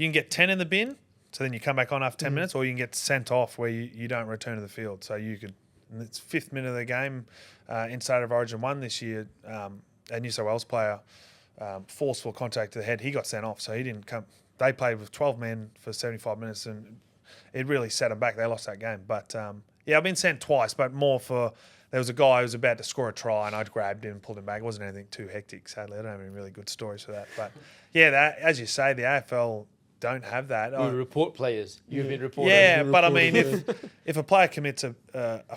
can get 10 in the bin, so then you come back on after 10 minutes, or you can get sent off where you don't return to the field. So you could, and it's 5th minute of the game in State of Origin 1 this year. A New South Wales player, forceful contact to the head, he got sent off, so he didn't come. They played with 12 men for 75 minutes, and it really set them back. They lost that game. But I've been sent twice, but more for. There was a guy who was about to score a try, and I grabbed him and pulled him back. It wasn't anything too hectic, sadly. I don't have any really good stories for that. But, yeah, as you say, the AFL don't have that. We report players. You've been reported. Yeah, but, I mean, if a player commits a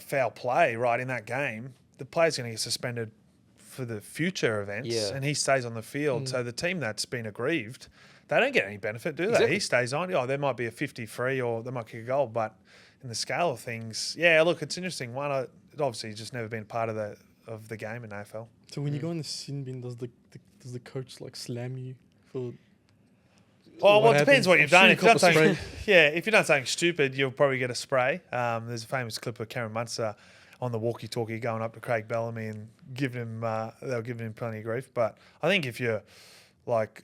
foul play right in that game, the player's going to get suspended for the future events, and he stays on the field. So the team that's been aggrieved, they don't get any benefit, do they? Exactly. He stays on. Oh, there might be a 50-free or they might kick a goal, but in the scale of things, yeah, look, it's interesting. One, it obviously just never been part of the game in AFL. So when you go in the sin bin, does the coach like slam you for? Well, it depends what you've done. If you've done something stupid, you'll probably get a spray. There's a famous clip of Cameron Munster on the walkie-talkie going up to Craig Bellamy and giving him, they were giving him plenty of grief. But I think if you're like.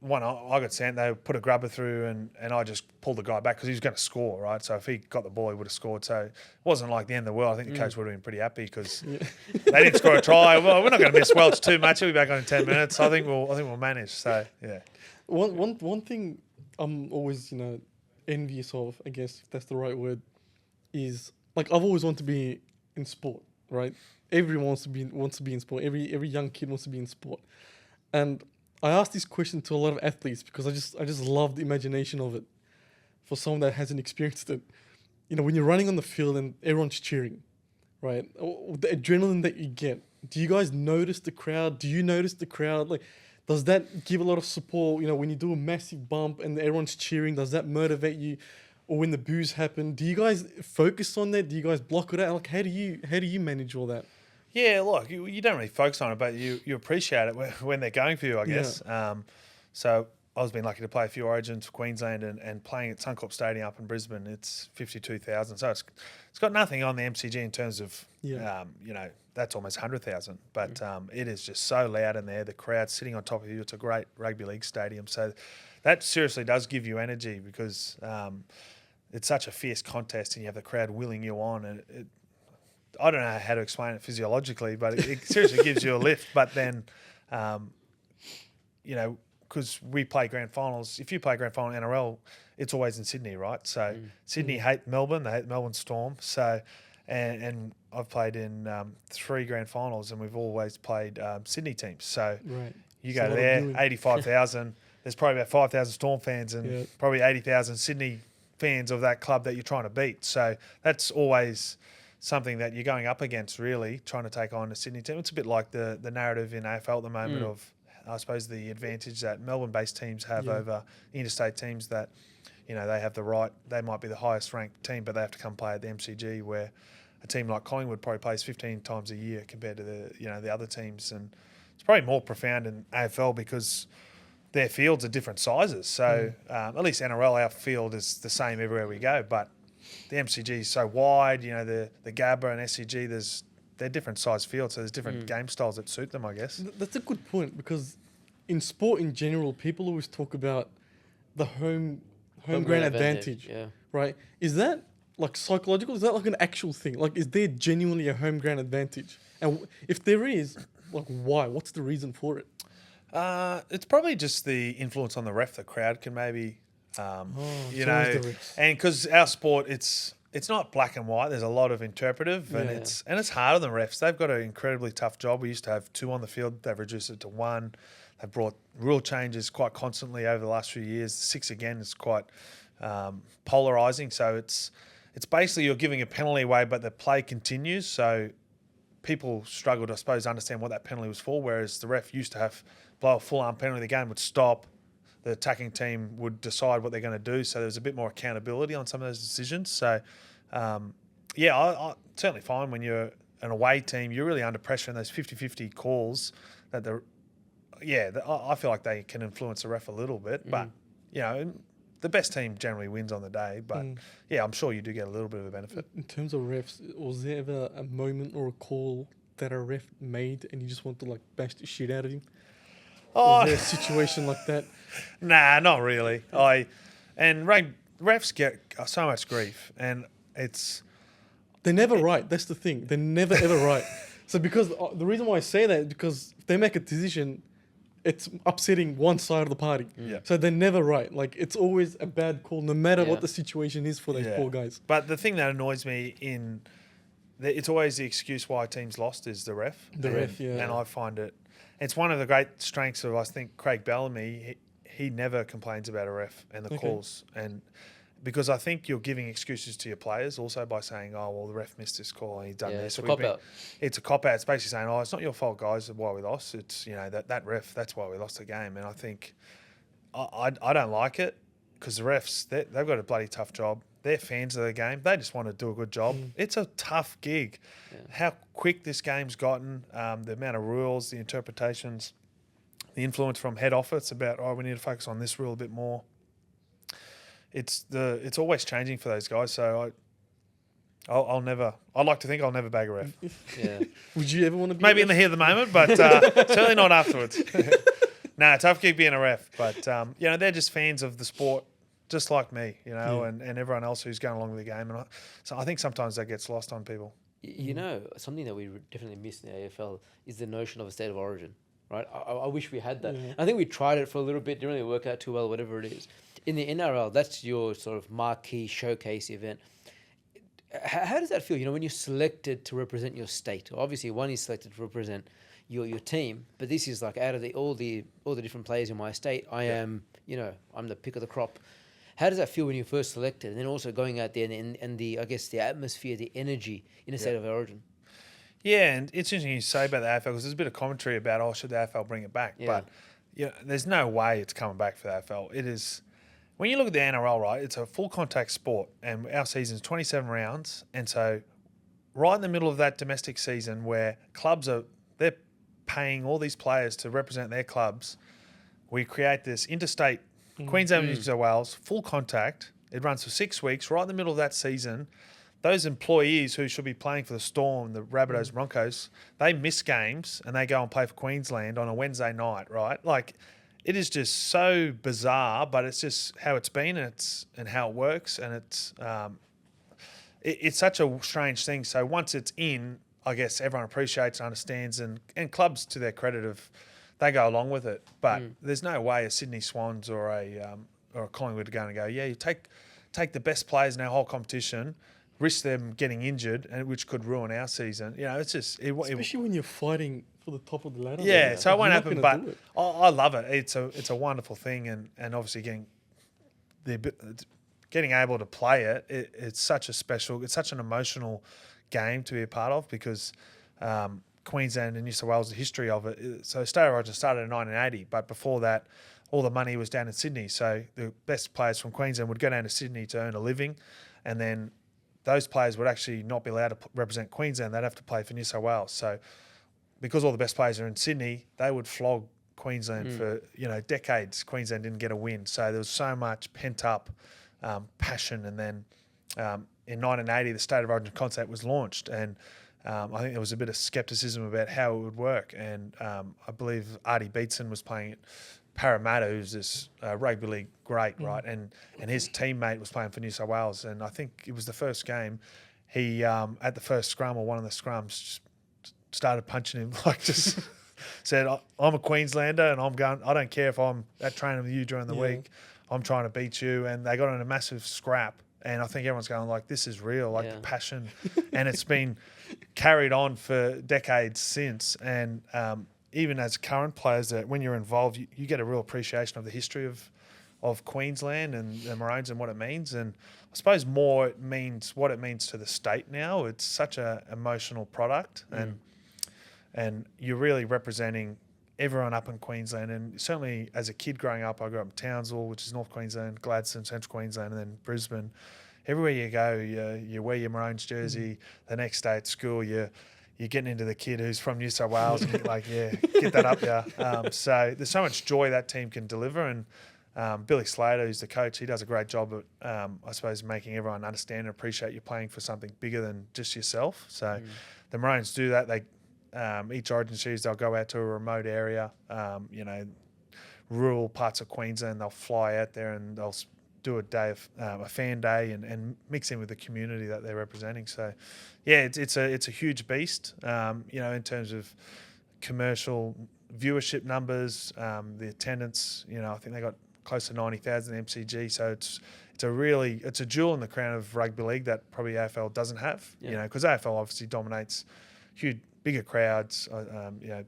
I got sent, they put a grubber through and I just pulled the guy back because he was going to score, right? So if he got the ball, he would have scored. So it wasn't like the end of the world. I think the coach would have been pretty happy because they didn't score a try. Well, we're not going to miss Welch too much. He'll be back on in 10 minutes. I think we'll manage. So, yeah. One thing I'm always, envious of, I guess, if that's the right word, is like I've always wanted to be in sport, right? Everyone wants to be in sport. Every young kid wants to be in sport. And I asked this question to a lot of athletes because I just love the imagination of it for someone that hasn't experienced it. When you're running on the field and everyone's cheering, right? The adrenaline that you get. Do you guys notice the crowd? Do you notice the crowd? Like, does that give a lot of support? When you do a massive bump and everyone's cheering, does that motivate you? Or when the boos happen, do you guys focus on that? Do you guys block it out? Like, how do you manage all that? Yeah, look, you don't really focus on it, but you appreciate it when they're going for you, I guess. Yeah. So I was been lucky to play a few Origins for Queensland and playing at Suncorp Stadium up in Brisbane. It's 52,000, so it's got nothing on the MCG in terms of that's almost 100,000. But it is just so loud in there. The crowd's sitting on top of you. It's a great rugby league stadium, so that seriously does give you energy because it's such a fierce contest, and you have the crowd willing you on, and I don't know how to explain it physiologically, but it seriously gives you a lift. But then, because we play grand finals, if you play grand final NRL, it's always in Sydney, right? So Sydney hate Melbourne, they hate Melbourne Storm. So, and I've played in 3 grand finals, and we've always played Sydney teams. So you go there, 85,000. There's probably about 5,000 Storm fans and probably 80,000 Sydney fans of that club that you're trying to beat. So that's always something that you're going up against, really, trying to take on a Sydney team. It's a bit like the narrative in AFL at the moment of, I suppose, the advantage that Melbourne-based teams have over interstate teams that, they have the right, they might be the highest ranked team, but they have to come play at the MCG, where a team like Collingwood probably plays 15 times a year compared to the other teams. And it's probably more profound in AFL because their fields are different sizes. So at least NRL, our field is the same everywhere we go, but the MCG is so wide, the Gabba and SCG, they're different size fields, so there's different game styles that suit them, I guess. That's a good point, because in sport in general, people always talk about the home ground advantage, right? Is that like psychological? Is that like an actual thing? Like, is there genuinely a home ground advantage? And if there is, like, why? What's the reason for it? It's probably just the influence on the ref. The crowd can maybe, and because our sport, it's not black and white. There's a lot of interpretive, and it's harder than refs. They've got an incredibly tough job. We used to have 2 on the field. They've reduced it to 1. They've brought rule changes quite constantly over the last few years. 6 again is quite polarising. So it's basically you're giving a penalty away, but the play continues. So people struggle to, I suppose, understand what that penalty was for, whereas the ref used to have blow a full-arm penalty. The game would stop. The attacking team would decide what they're going to do. So there's a bit more accountability on some of those decisions. So, I certainly find when you're an away team, you're really under pressure, and those 50-50 calls that I feel like they can influence the ref a little bit. But, the best team generally wins on the day. But, I'm sure you do get a little bit of a benefit. In terms of refs, was there ever a moment or a call that a ref made and you just want to, like, bash the shit out of him? Was there a situation like that? Nah, not really. Refs get so much grief, and they're never right. That's the thing. They're never ever right. So because the reason why I say that is because if they make a decision, it's upsetting one side of the party. Yeah. So they're never right. Like, it's always a bad call, no matter what the situation is for those poor guys. But the thing that annoys me it's always the excuse why teams lost is the ref. And I find it's one of the great strengths of, I think, Craig Bellamy. He never complains about a ref and the calls. And because I think you're giving excuses to your players also by saying, oh, well, the ref missed this call and he's done this. It's a cop-out. It's a cop-out. It's basically saying, oh, it's not your fault, guys, why we lost. It's, that ref, that's why we lost the game. And I think I don't like it, because the refs, they've got a bloody tough job. They're fans of the game. They just want to do a good job. It's a tough gig. Yeah. How quick this game's gotten, the amount of rules, the interpretations, the influence from head office about, we need to focus on this rule a bit more. It's always changing for those guys. So I'd like to think I'll never bag a ref. Yeah. Would you ever want to be maybe in the heat of the moment, but certainly not afterwards. Tough gig being a ref. But they're just fans of the sport, just like me, and everyone else who's going along with the game. And so I think sometimes that gets lost on people. Something that we definitely miss in the AFL is the notion of a state of origin, right? I wish we had that. Yeah. I think we tried it for a little bit, didn't really work out too well, whatever it is. In the NRL, that's your sort of marquee showcase event. How does that feel? When you're selected to represent your state. Obviously, one is selected to represent your team, but this is like out of all the different players in my state, I'm the pick of the crop. How does that feel when you're first selected, and then also going out there and the, I guess, the atmosphere, the energy in a state of origin? Yeah, and it's interesting you say about the AFL, because there's a bit of commentary about, should the AFL bring it back? Yeah. But there's no way it's coming back for the AFL. It is. When you look at the NRL, right, it's a full contact sport, and our season's 27 rounds, and so right in the middle of that domestic season where clubs they're paying all these players to represent their clubs, we create this interstate Queensland and New South Wales full contact. It runs for 6 weeks. Right in the middle of that season, those employees who should be playing for the Storm, the Rabbitohs, Broncos, they miss games and they go and play for Queensland on a Wednesday night, right? Like, it is just so bizarre, but it's just how it's been and how it works, and it's such a strange thing. So once it's in, I guess everyone appreciates, understands, and clubs, to their credit, they go along with it. But there's no way a Sydney Swans or a Collingwood are going to go, yeah, you take the best players in our whole competition, risk them getting injured, and which could ruin our season. It's just especially when you're fighting for the top of the ladder. Yeah, so it won't happen. But I I love it. It's a wonderful thing, and obviously getting able to play it's such an emotional game to be a part of, because Queensland and New South Wales, the history of it. So State of Origin started in 1980, but before that, all the money was down in Sydney. So the best players from Queensland would go down to Sydney to earn a living, and then those players would actually not be allowed to represent Queensland. They'd have to play for New South Wales. So because all the best players are in Sydney, they would flog Queensland for decades. Queensland didn't get a win. So there was so much pent-up passion. And then in 1980, the State of Origin concept was launched, and I think there was a bit of scepticism about how it would work. And I believe Artie Beetson was playing at Parramatta, who's this rugby league great, right? And his teammate was playing for New South Wales. And I think it was the first game, he, at the first scrum or one of the scrums, just started punching him, just said, I'm a Queenslander and I don't care if I'm at training with you during the week. I'm trying to beat you. And they got in a massive scrap. And I think everyone's going this is real, the passion. And it's been carried on for decades since. And even as current players, that when you're involved, you get a real appreciation of the history of Queensland and the Maroons and what it means. And I suppose more it means what it means to the state now. It's such an emotional product, and you're really representing everyone up in Queensland. And certainly as a kid growing up, I grew up in Townsville, which is North Queensland, Gladstone, Central Queensland, and then Brisbane. Everywhere you go, you wear your Maroons jersey. The next day at school, you're getting into the kid who's from New South Wales and get that up there. So there's so much joy that team can deliver. And Billy Slater, who's the coach, he does a great job at, I suppose, making everyone understand and appreciate you're playing for something bigger than just yourself. So the Maroons do that. They each Origin series, they'll go out to a remote area, rural parts of Queensland. They'll fly out there and they'll do a day of a fan day and mix in with the community that they're representing. So, yeah, it's a huge beast. In terms of commercial viewership numbers, the attendance. I think they got close to 90,000 MCG. So it's a jewel in the crown of rugby league that probably AFL doesn't have. Because AFL obviously dominates bigger crowds,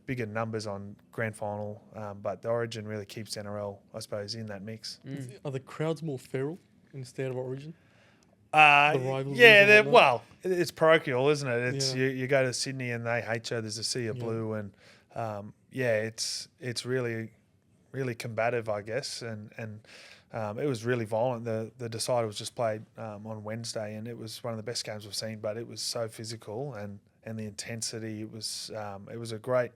bigger numbers on grand final, but the Origin really keeps NRL, I suppose, in that mix. Are the crowds more feral in the State of Origin? It's parochial, isn't it? It's you go to Sydney and they hate you. There's a sea of blue, and it's really, really combative, I guess, and it was really violent. The decider was just played on Wednesday, and it was one of the best games we've seen. But it was so physical and the intensity. It was a great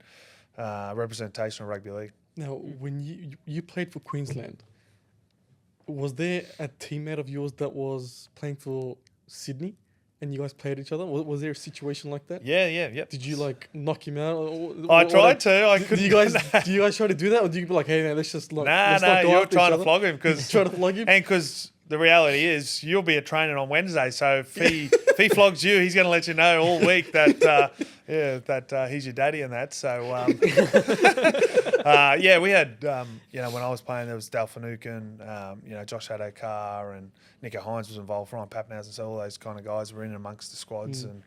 representation of rugby league. Now, when you played for Queensland, was there a teammate of yours that was playing for Sydney, and you guys played each other? Was there a situation like that? Yeah. Did you knock him out? I tried to. I couldn't. Do you guys try to do that, or do you be like, hey man, let's just let's not go you're trying to flog him because trying to flog him, and because the reality is you'll be at training on Wednesday, so if he flogs you, he's going to let you know all week that he's your daddy and that. So we had when I was playing, there was Dal Finucane, Josh Adokar and Nico Hines was involved, Ryan Pappenhausen, so all those kind of guys were in amongst the squads. And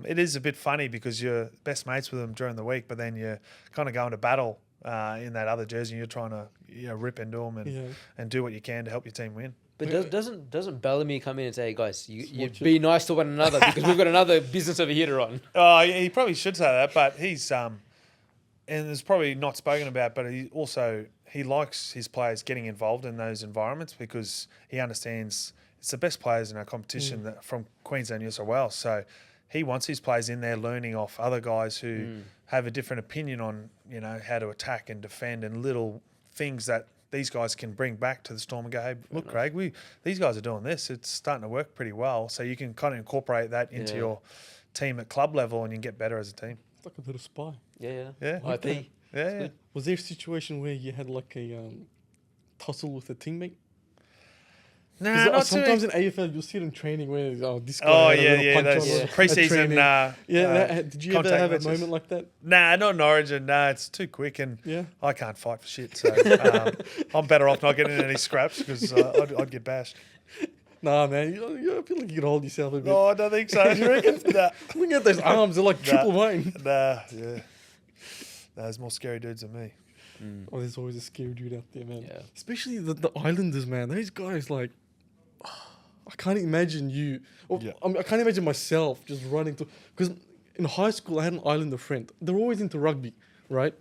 it is a bit funny because you're best mates with them during the week, but then you're kind of going to battle in that other jersey, and you're trying to rip into them and do what you can to help your team win. But doesn't Bellamy come in and say, hey guys, you be nice to one another because we've got another business over here to run? Oh, yeah, he probably should say that, but he's and it's probably not spoken about, but he likes his players getting involved in those environments because he understands it's the best players in our competition from Queensland, New South Wales. So he wants his players in there learning off other guys who have a different opinion on how to attack and defend and little things that these guys can bring back to the Storm and go, hey, look, Craig, these guys are doing this. It's starting to work pretty well. So you can kind of incorporate that into your team at club level, and you can get better as a team. It's like a little spy. Yeah. Yeah. Like IP. Yeah. good. Was there a situation where you had like a tussle with a teammate? Nah, 'Cause, not sometimes too. in AFL you'll see it in training where this guy Oh had a yeah, little yeah. punch Those on him preseason. at training. Did you ever contact have matches. a moment like that? Nah, not in Origin. Nah, it's too quick, and Yeah. I can't fight for shit. So I'm better off not getting in any scraps because I'd get bashed. Nah, man. I feel like you could hold yourself a bit. No, I don't think so. You reckon? Nah, Look at those arms; they're like triple mine. yeah. There's more scary dudes than me. Oh, there's always a scary dude out there, man. Yeah. Especially the Islanders, man. Those guys, like, I can't imagine you. Or, Yeah. I can't imagine myself just running to. Because in high school, I had an Islander friend. They're always into rugby, right?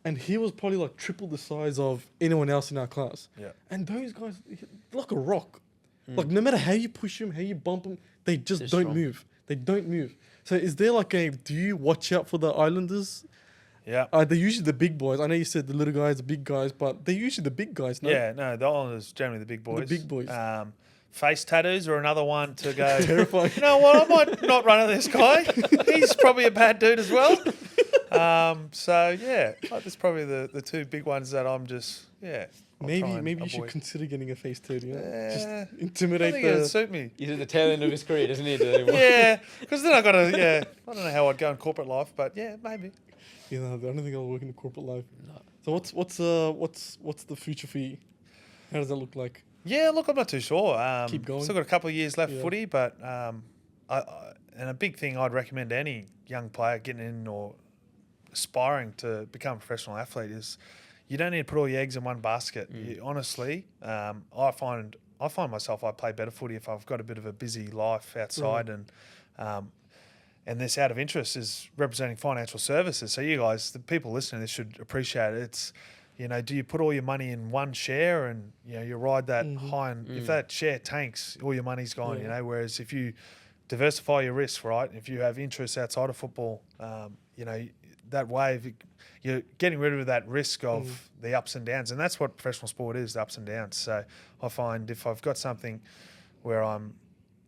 And he was probably like triple the size of anyone else in our class. Yeah. And those guys, they're like a rock. Like, no matter how you push them, how you bump them, they just They're don't strong. move. They don't move. So, is there like do you watch out for the Islanders? Yeah. They're usually the big boys. I know you said the little guys, the big guys, but they're usually the big guys, no? Yeah, no, the Islanders generally the big boys. big boys. Face tattoos are another one to go. Terrifying. You know what? I might not run into this guy. He's probably a bad dude as well. So yeah, that's probably the two big ones that I'm just I'll try and Maybe you should avoid. consider getting a face tattoo. You know? Yeah. Just I intimidate think it'd the. suit me. He's at the tail end of his career, doesn't he? Anymore? Yeah, because then I got to I don't know how I'd go in corporate life, but yeah, maybe. You know, I don't think I'll work in the corporate life. No. So what's the future for you? How does that look like? Yeah, look, I'm not too sure. Keep going. Still got a couple of years left Yeah. footy, but and a big thing I'd recommend to any young player getting in or aspiring to become a professional athlete is you don't need to put all your eggs in one basket. You, honestly, I find myself I play better footy if I've got a bit of a busy life outside and this out of interest is representing financial services. So you guys, the people listening to this should appreciate it. It's, do you put all your money in one share and, you ride that high and if that share tanks, all your money's gone, Yeah. whereas if you diversify your risks, right, if you have interests outside of football, that wave, you're getting rid of that risk of the ups and downs. And that's what professional sport is, the ups and downs. So I find if I've got something where I'm,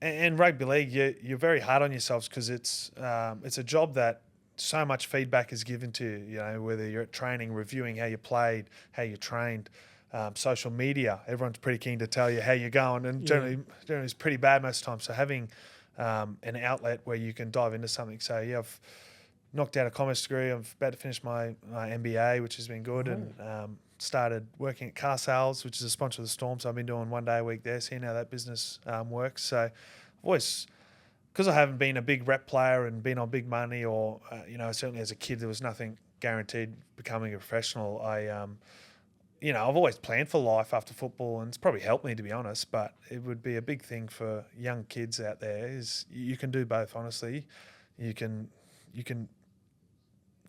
and rugby league, you're very hard on yourselves because it's a job that so much feedback is given to you, whether you're at training, reviewing how you played, how you trained, social media. Everyone's pretty keen to tell you how you're going, and generally it's pretty bad most times. So having an outlet where you can dive into something. So I've knocked out a commerce degree. I'm about to finish my MBA, which has been good, and started working at Car Sales, which is a sponsor of the Storm. So I've been doing 1 day a week there, seeing how that business works. So I've always, because I haven't been a big rep player and been on big money, or certainly as a kid there was nothing guaranteed becoming a professional. I've always planned for life after football, and it's probably helped me, to be honest. But it would be a big thing for young kids out there is you can do both. Honestly, you can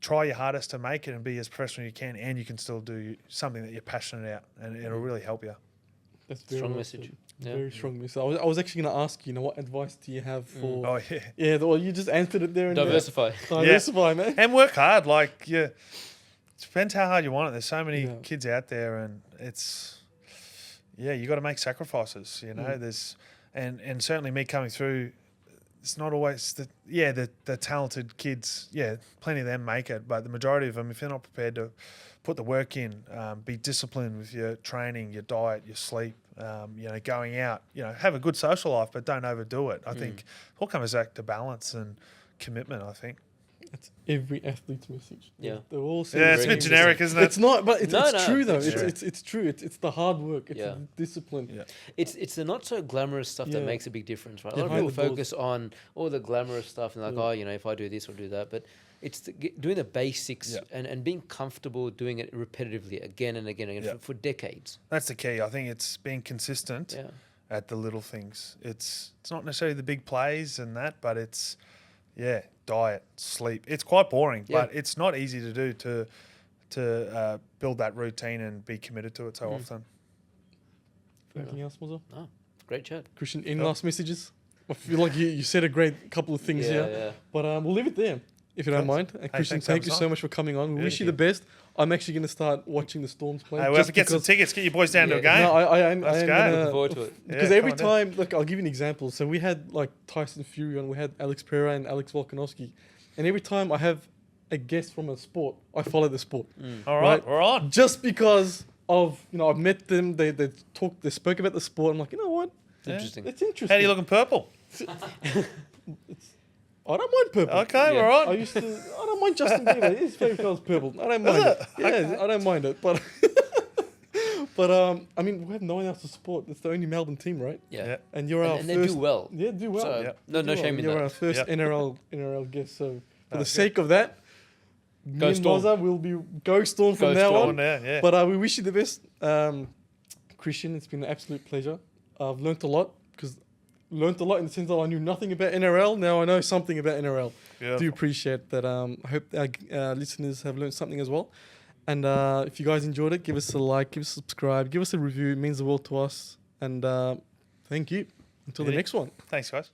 try your hardest to make it and be as professional as you can, and you can still do something that you're passionate about, and it'll really help you. That's very Strong well message. said. Yeah. Very strong message. I was actually going to ask you, what advice do you have for? Oh yeah, Yeah, well, you just answered it there. And Diversify. Diversify, man. and work hard. Like it depends how hard you want it. There's so many Yeah. kids out there, and it's you got to make sacrifices. There's and certainly me coming through. It's not always the talented kids. Yeah, plenty of them make it, but the majority of them, if they're not prepared to put the work in, be disciplined with your training, your diet, your sleep, going out, have a good social life, but don't overdo it. I think it all comes back to balance and commitment, I think. That's every athlete's message. Yeah. They're all saying Yeah, the it's a same bit thing. generic, isn't it? It's not, but it's No, true though. it's true. It's true. It's the hard work. It's Yeah. the discipline. Yeah. It's the not so glamorous stuff that Yeah. makes a big difference, right? A Yeah, lot of behind people the balls. focus on all the glamorous stuff and like, Yeah. if I do this or do that, but it's doing the basics Yeah. and being comfortable doing it repetitively again and again and again Yeah. for decades. That's the key. I think it's being consistent Yeah. at the little things. It's not necessarily the big plays and that, but it's diet, sleep. It's quite boring, Yeah. but it's not easy to do to build that routine and be committed to it so often. Anything else, Moza? Oh, great chat. Christian, any last messages? I feel like you said a great couple of things here, Yeah. but we'll leave it there. if you don't Cool. mind. And Hey, Christian, thanks, thank you so Simon. much for coming on. We Yeah, wish you thank the best. I'm actually going to start watching the Storms play. Hey, we'll have to get some tickets. Get your boys down to a Yeah. game. No, I am Let's go. gonna- Looking forward to it. Because Yeah, every come on down. time, look, I'll give you an example. So we had like Tyson Fury on, we had Alex Pereira and Alex Volkanovski. And every time I have a guest from a sport, I follow the sport. All right, Right. we're on. Just because of, I've met them, they spoke about the sport. I'm like, you know what? Interesting. It's interesting. How do you looking purple? I don't mind purple. Okay, Yeah. we're on. I don't mind Justin Bieber. His favorite color is purple. I don't mind it. Yeah, Okay. I don't mind it. But, I mean, we have no one else to support. It's the only Melbourne team, right? Yeah. Yeah. And you're our And first. they do well. Yeah, do well. So, Yeah. no Do shame well. in You're that. our first Yep. NRL guest. So, for the That's sake of that, Go me and Storm. Moza will be go Storm from Go now Storm. on. Yeah. But we wish you the best. Christian, it's been an absolute pleasure. I've learnt a lot in the sense that I knew nothing about NRL. Now I know something about NRL. Beautiful. Do appreciate that. I hope our listeners have learned something as well. And if you guys enjoyed it, give us a like, give us a subscribe, give us a review. It means the world to us. And thank you. Until the Yeah. next one. Thanks, guys.